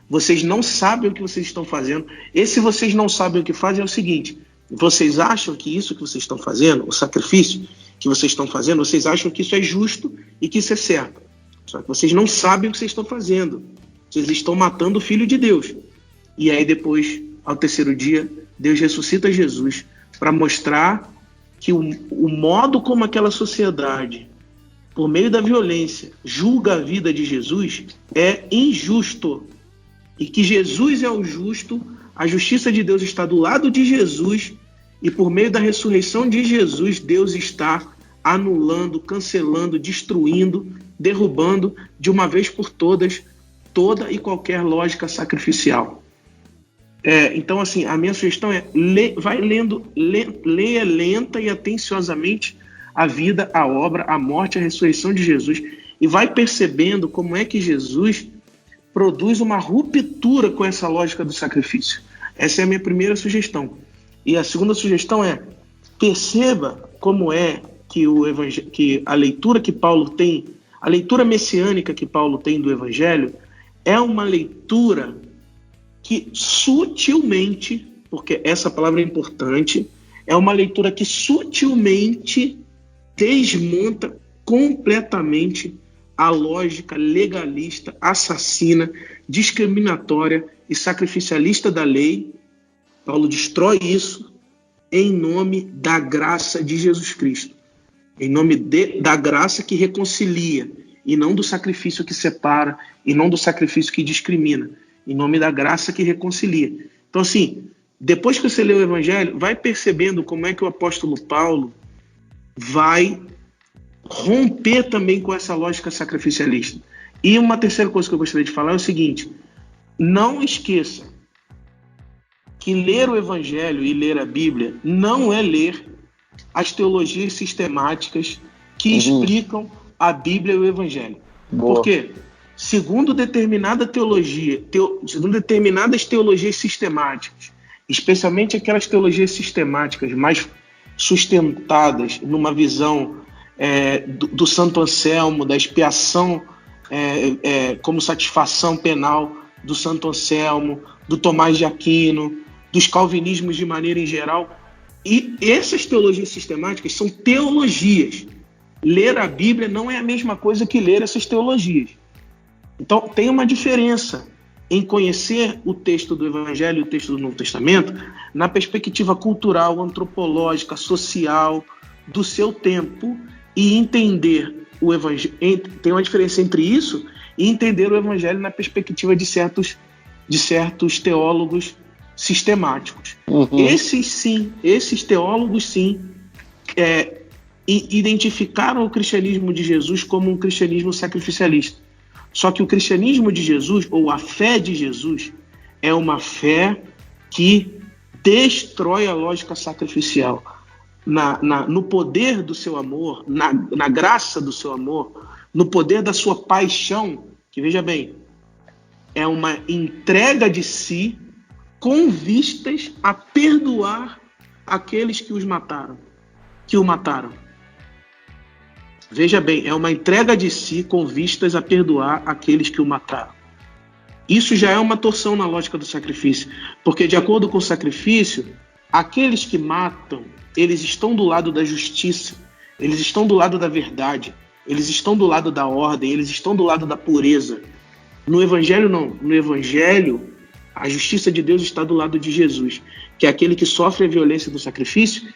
vocês não sabem o que vocês estão fazendo. E se vocês não sabem o que fazem, é o seguinte: vocês acham que isso que vocês estão fazendo, o sacrifício que vocês estão fazendo, vocês acham que isso é justo e que isso é certo. Só que vocês não sabem o que vocês estão fazendo. Vocês estão matando o Filho de Deus. E aí depois, ao terceiro dia, Deus ressuscita Jesus para mostrar que o modo como aquela sociedade, por meio da violência, julga a vida de Jesus é injusto. E que Jesus é o justo, a justiça de Deus está do lado de Jesus, e por meio da ressurreição de Jesus, Deus está anulando, cancelando, destruindo, derrubando de uma vez por todas toda e qualquer lógica sacrificial. Então, assim, a minha sugestão é leia lenta e atenciosamente a vida, a obra, a morte, a ressurreição de Jesus, e vai percebendo como é que Jesus produz uma ruptura com essa lógica do sacrifício. Essa é a minha primeira sugestão. E a segunda sugestão é: perceba como é que a leitura que Paulo tem, a leitura messiânica que Paulo tem do Evangelho, é uma leitura que sutilmente, porque essa palavra é importante, é uma leitura que sutilmente desmonta completamente a lógica legalista, assassina, discriminatória e sacrificialista da lei. Paulo destrói isso em nome da graça de Jesus Cristo, em nome da graça que reconcilia, e não do sacrifício que separa, e não do sacrifício que discrimina, em nome da graça que reconcilia. Então, assim, depois que você lê o Evangelho, vai percebendo como é que o apóstolo Paulo vai romper também com essa lógica sacrificialista. E uma terceira coisa que eu gostaria de falar é o seguinte: não esqueça que ler o Evangelho e ler a Bíblia não é ler as teologias sistemáticas que explicam a Bíblia e o Evangelho. Boa. Por quê? Segundo determinada teologia, segundo determinadas teologias sistemáticas, especialmente aquelas teologias sistemáticas mais sustentadas numa visão do Santo Anselmo, da expiação como satisfação penal do Santo Anselmo, do Tomás de Aquino, dos calvinismos de maneira em geral. E essas teologias sistemáticas são teologias. Ler a Bíblia não é a mesma coisa que ler essas teologias. Então, tem uma diferença em conhecer o texto do Evangelho e o texto do Novo Testamento na perspectiva cultural, antropológica, social do seu tempo, e entender o Evangelho. Tem uma diferença entre isso e entender o Evangelho na perspectiva de certos teólogos sistemáticos. Esses teólogos, sim, identificaram o cristianismo de Jesus como um cristianismo sacrificialista. Só que o cristianismo de Jesus, ou a fé de Jesus, é uma fé que destrói a lógica sacrificial. No poder do seu amor, na graça do seu amor, no poder da sua paixão, que, veja bem, é uma entrega de si com vistas a perdoar aqueles que o mataram. Veja bem, é uma entrega de si com vistas a perdoar aqueles que o mataram. Isso já é uma torção na lógica do sacrifício, porque, de acordo com o sacrifício, aqueles que matam, eles estão do lado da justiça, eles estão do lado da verdade, eles estão do lado da ordem, eles estão do lado da pureza. No Evangelho, não. No Evangelho, a justiça de Deus está do lado de Jesus, que é aquele que sofre a violência do sacrifício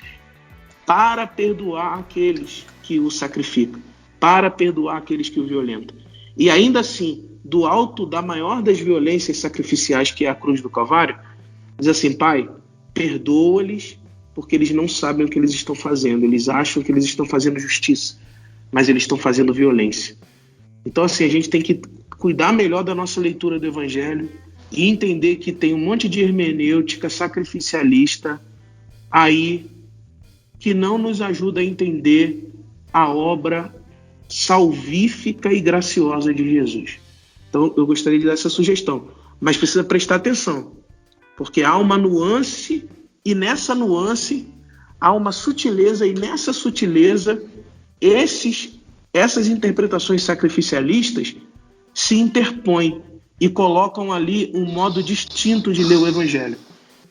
para perdoar aqueles que o sacrificam, para perdoar aqueles que o violentam. E ainda assim, do alto da maior das violências sacrificiais, que é a cruz do Calvário, diz assim: Pai, perdoa-lhes, porque eles não sabem o que eles estão fazendo. Eles acham que eles estão fazendo justiça, mas eles estão fazendo violência. Então, assim, a gente tem que cuidar melhor da nossa leitura do Evangelho e entender que tem um monte de hermenêutica sacrificialista aí que não nos ajuda a entender a obra salvífica e graciosa de Jesus. Então, eu gostaria de dar essa sugestão, mas precisa prestar atenção, porque há uma nuance, e nessa nuance há uma sutileza, e nessa sutileza essas interpretações sacrificialistas se interpõem e colocam ali um modo distinto de ler o Evangelho.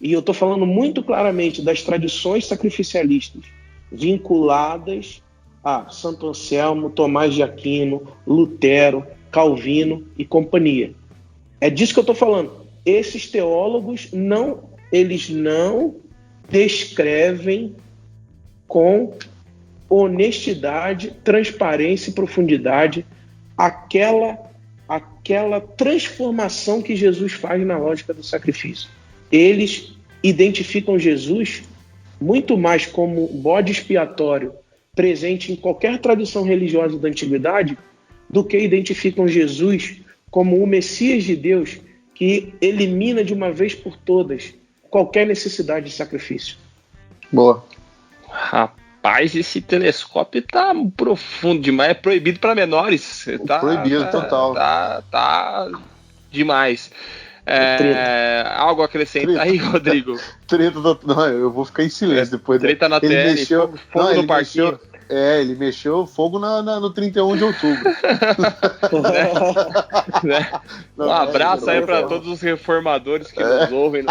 E eu estou falando muito claramente das tradições sacrificialistas vinculadas a Santo Anselmo, Tomás de Aquino, Lutero, Calvino e companhia. É disso que eu estou falando. Esses teólogos eles não descrevem com honestidade, transparência e profundidade aquela transformação que Jesus faz na lógica do sacrifício. Eles identificam Jesus muito mais como bode expiatório presente em qualquer tradição religiosa da antiguidade do que identificam Jesus como o Messias de Deus que elimina de uma vez por todas qualquer necessidade de sacrifício. Boa. Rapaz, esse telescópio tá profundo demais, é proibido para menores. Proibido, total. Tá demais. Algo a acrescentar aí, Rodrigo? Não, eu vou ficar em silêncio depois. Treta na tele, fogo no parquinho. Ele mexeu fogo no 31 de outubro. Um abraço aí para todos os reformadores que nos ouvem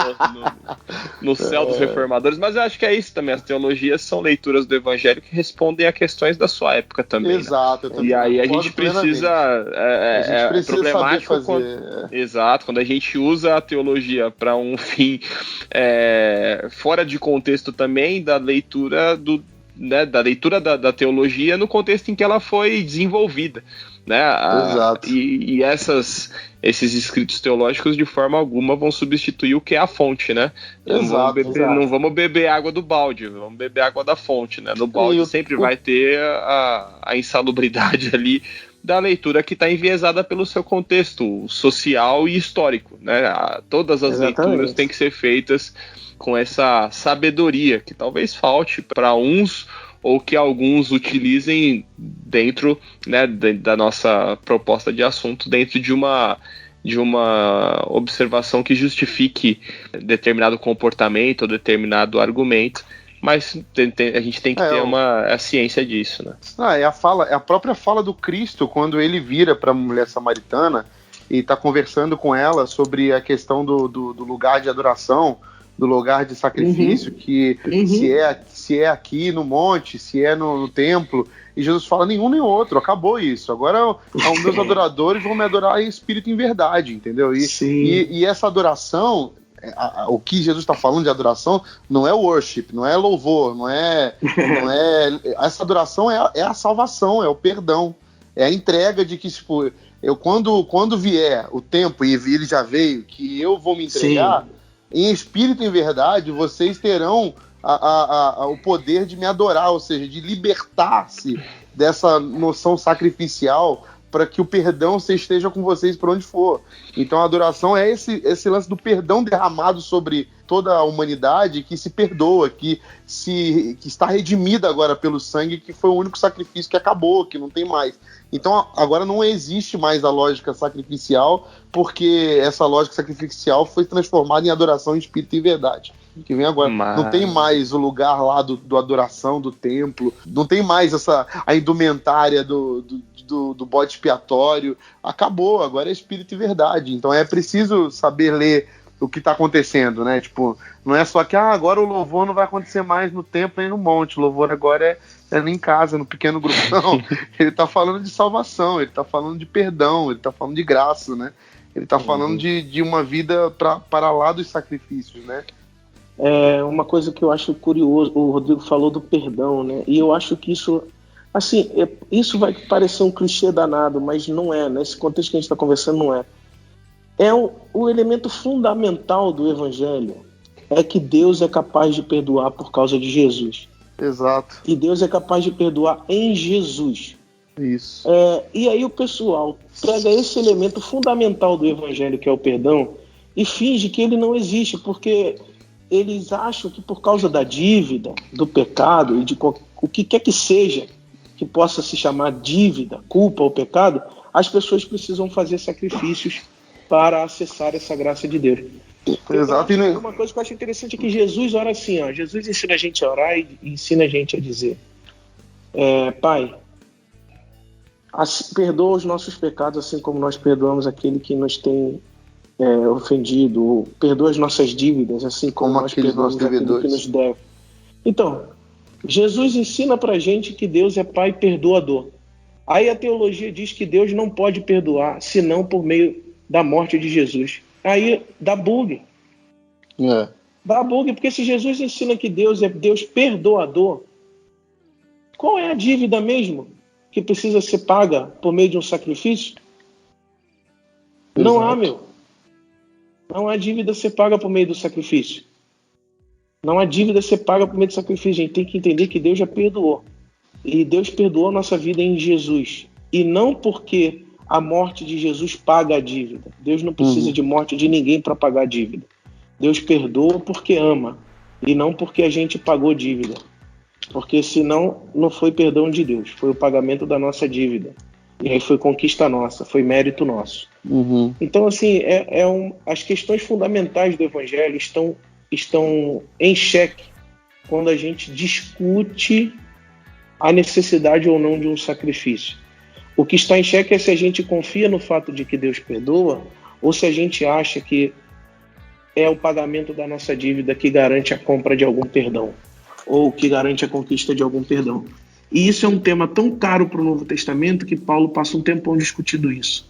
no céu dos reformadores. Mas eu acho que é isso também. As teologias são leituras do Evangelho que respondem a questões da sua época também. Exato. Né? E aí a gente precisa. É problemático exato, quando a gente usa a teologia para um fim fora de contexto também da leitura da leitura da teologia no contexto em que ela foi desenvolvida, né? Exato. E esses escritos teológicos de forma alguma vão substituir o que é a fonte, né? Não vamos beber água do balde, vamos beber água da fonte, né? No balde sempre vai ter a insalubridade ali da leitura que está enviesada pelo seu contexto social e histórico, né? Todas as leituras têm que ser feitas com essa sabedoria que talvez falte para uns ou que alguns utilizem dentro, né, da nossa proposta de assunto, dentro de uma observação que justifique determinado comportamento ou determinado argumento, mas a gente tem que ter a ciência disso, né? É a própria fala do Cristo quando ele vira para a mulher samaritana e está conversando com ela sobre a questão do lugar de adoração, do lugar de sacrifício, que se é aqui no monte, se é no templo, e Jesus fala nenhum nem outro, acabou isso, agora os meus adoradores vão me adorar em espírito e em verdade, entendeu? E essa adoração, o que Jesus está falando de adoração não é worship, não é louvor, não é essa adoração é a salvação, é o perdão, é a entrega de que, tipo, quando vier o tempo, e ele já veio, que eu vou me entregar, em espírito e em verdade, vocês terão o poder de me adorar, ou seja, de libertar-se dessa noção sacrificial para que o perdão esteja com vocês por onde for. Então a adoração é esse lance do perdão derramado sobre toda a humanidade que se perdoa, que está redimida agora pelo sangue, que foi o único sacrifício que acabou, que não tem mais. Então agora não existe mais a lógica sacrificial, porque essa lógica sacrificial foi transformada em adoração em espírito e verdade. Que vem agora. Não tem mais o lugar lá do adoração, do templo, não tem mais a indumentária do bode expiatório. Acabou, agora é espírito e verdade. Então é preciso saber ler o que está acontecendo, né? Tipo, não é só que agora o louvor não vai acontecer mais no templo nem no monte, o louvor agora é em casa, no pequeno grupo. Não, ele está falando de salvação, ele está falando de perdão, ele está falando de graça, né? Ele está falando de uma vida para lá dos sacrifícios, né? É uma coisa que eu acho curioso, o Rodrigo falou do perdão, né? E eu acho que isso, assim, isso vai parecer um clichê danado, mas não é, nesse contexto que a gente está conversando, não é. O elemento fundamental do Evangelho é que Deus é capaz de perdoar por causa de Jesus. Exato. E Deus é capaz de perdoar em Jesus. Isso. E aí o pessoal pega esse elemento fundamental do evangelho, que é o perdão, e finge que ele não existe, porque eles acham que por causa da dívida, do pecado e de o que quer que seja que possa se chamar dívida, culpa ou pecado, as pessoas precisam fazer sacrifícios para acessar essa graça de Deus. Exato. Uma coisa que eu acho interessante é que Jesus ora assim, ó, Jesus ensina a gente a orar e ensina a gente a dizer: Pai, perdoa os nossos pecados assim como nós perdoamos aquele que nos tem ofendido, ou perdoa as nossas dívidas assim como nós perdoamos aquele que nos deve. Então, Jesus ensina pra gente que Deus é Pai perdoador. Aí a teologia diz que Deus não pode perdoar senão por meio da morte de Jesus. Aí dá bug. Dá bug, porque se Jesus ensina que Deus é Deus perdoador, qual é a dívida mesmo que precisa ser paga por meio de um sacrifício? Não há, Não há dívida a ser paga por meio do sacrifício. Não há dívida a ser paga por meio do sacrifício. A gente tem que entender que Deus já perdoou. E Deus perdoou a nossa vida em Jesus. E não porque a morte de Jesus paga a dívida. Deus não precisa de morte de ninguém para pagar a dívida. Deus perdoa porque ama. E não porque a gente pagou dívida. Porque senão não foi perdão de Deus. Foi o pagamento da nossa dívida. E aí foi conquista nossa. Foi mérito nosso. Então, assim, as questões fundamentais do Evangelho estão em xeque quando a gente discute a necessidade ou não de um sacrifício. O que está em xeque é se a gente confia no fato de que Deus perdoa ou se a gente acha que é o pagamento da nossa dívida que garante a compra de algum perdão ou que garante a conquista de algum perdão. E isso é um tema tão caro para o Novo Testamento que Paulo passa um tempão discutindo isso.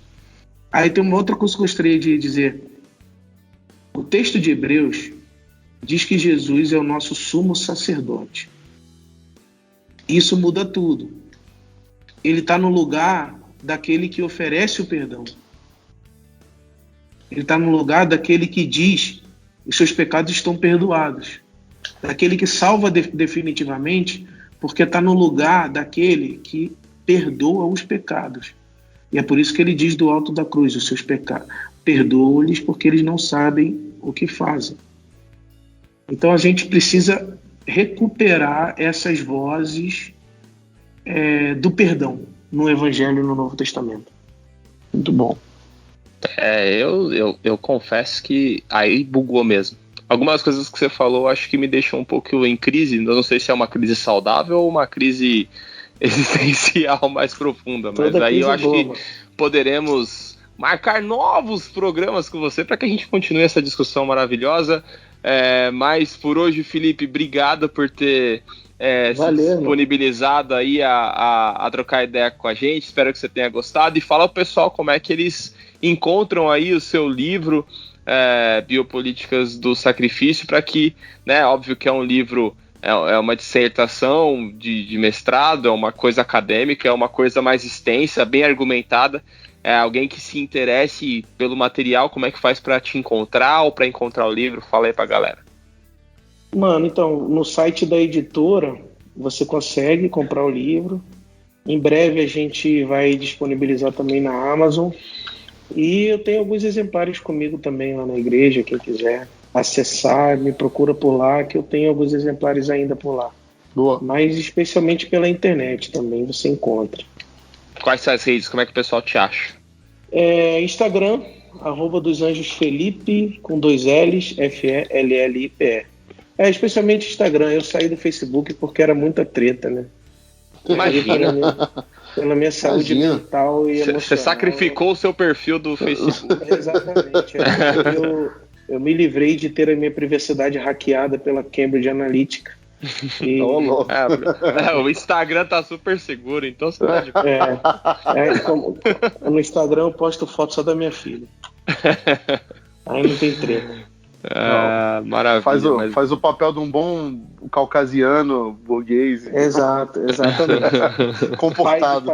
Aí tem uma outra coisa que eu gostaria de dizer. O texto de Hebreus diz que Jesus é o nosso sumo sacerdote. Isso muda tudo. Ele está no lugar daquele que oferece o perdão. Ele está no lugar daquele que diz que os seus pecados estão perdoados. Daquele que salva definitivamente, porque está no lugar daquele que perdoa os pecados. E é por isso que ele diz do alto da cruz, os seus pecados. Perdoa-lhes porque eles não sabem o que fazem. Então a gente precisa recuperar essas vozes do perdão no Evangelho e no Novo Testamento. Muito bom. Eu confesso que aí bugou mesmo. Algumas coisas que você falou acho que me deixam um pouco em crise. Eu não sei se é uma crise saudável ou uma crise existencial mais profunda. Mas aí eu acho que poderemos marcar novos programas com você para que a gente continue essa discussão maravilhosa. Mas por hoje, Felipe, obrigado por ter se disponibilizado aí a trocar ideia com a gente. Espero que você tenha gostado. E fala pro pessoal como é que eles encontram aí o seu livro Biopolíticas do Sacrifício, para que, né, óbvio que é um livro, é uma dissertação de mestrado, é uma coisa acadêmica, é uma coisa mais extensa, bem argumentada. Alguém que se interesse pelo material, como é que faz para te encontrar ou para encontrar o livro? Fala aí pra galera. Mano, então, no site da editora você consegue comprar o livro. Em breve a gente vai disponibilizar também na Amazon. E eu tenho alguns exemplares comigo também lá na igreja. Quem quiser acessar, me procura por lá, que eu tenho alguns exemplares ainda por lá. Boa. Mas especialmente pela internet também você encontra. Quais são as redes? Como é que o pessoal te acha? Instagram, @dosanjosfelipe, com 2 L's, FELLIPE. Especialmente Instagram. Eu saí do Facebook porque era muita treta, né? Imagina. Pela minha saúde mental e emocional. Você sacrificou o seu perfil do Facebook. Exatamente. Eu me livrei de ter a minha privacidade hackeada pela Cambridge Analytica. O Instagram tá super seguro, então você pode... No Instagram eu posto foto só da minha filha. Aí não tem treta. Maravilha. Faz o papel de um bom caucasiano, burguês. Exatamente. Comportado.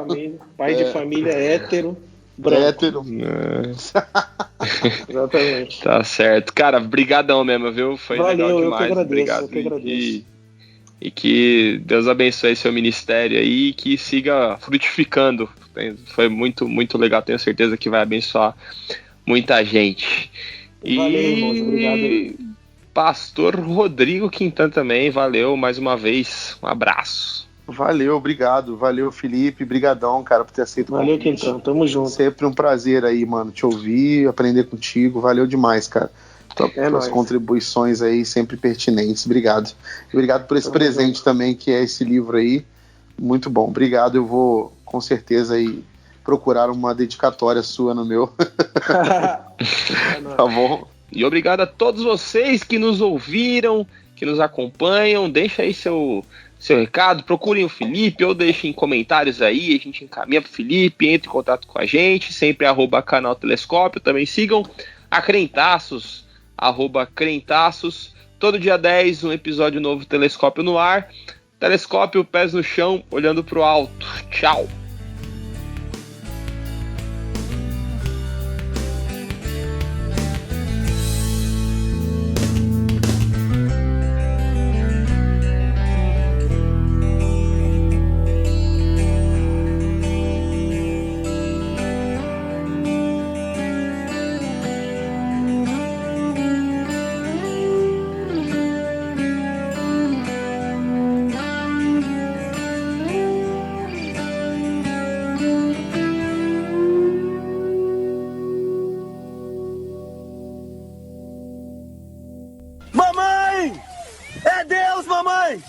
Pai de família hétero, branco. Hétero. Exatamente. Tá certo. Cara, brigadão mesmo, viu? Foi legal demais. Eu que agradeço. E que Deus abençoe seu ministério aí e que siga frutificando. Foi muito, muito legal, tenho certeza que vai abençoar muita gente. Valeu, irmãos, obrigado. Pastor Rodrigo Quintan também, valeu mais uma vez, um abraço. Valeu, obrigado, valeu Felipe, brigadão, cara, por ter aceito o convite. Valeu, Quintan, tamo junto. Sempre um prazer aí, mano, te ouvir, aprender contigo, valeu demais, cara. Tuas contribuições aí sempre pertinentes, obrigado. Obrigado por esse presente também, que é esse livro aí, muito bom, obrigado, eu vou com certeza aí procurar uma dedicatória sua no meu. Tá bom? E obrigado a todos vocês que nos ouviram, que nos acompanham, deixa aí seu recado, procurem o Felipe ou deixem comentários aí, a gente encaminha pro Felipe, entre em contato com a gente, sempre @canal Telescópio, também sigam a Crentaços, @Crentaços, todo dia 10 um episódio novo Telescópio no ar, Telescópio, pés no chão, olhando pro alto, tchau! Mamãe! É Deus, mamãe!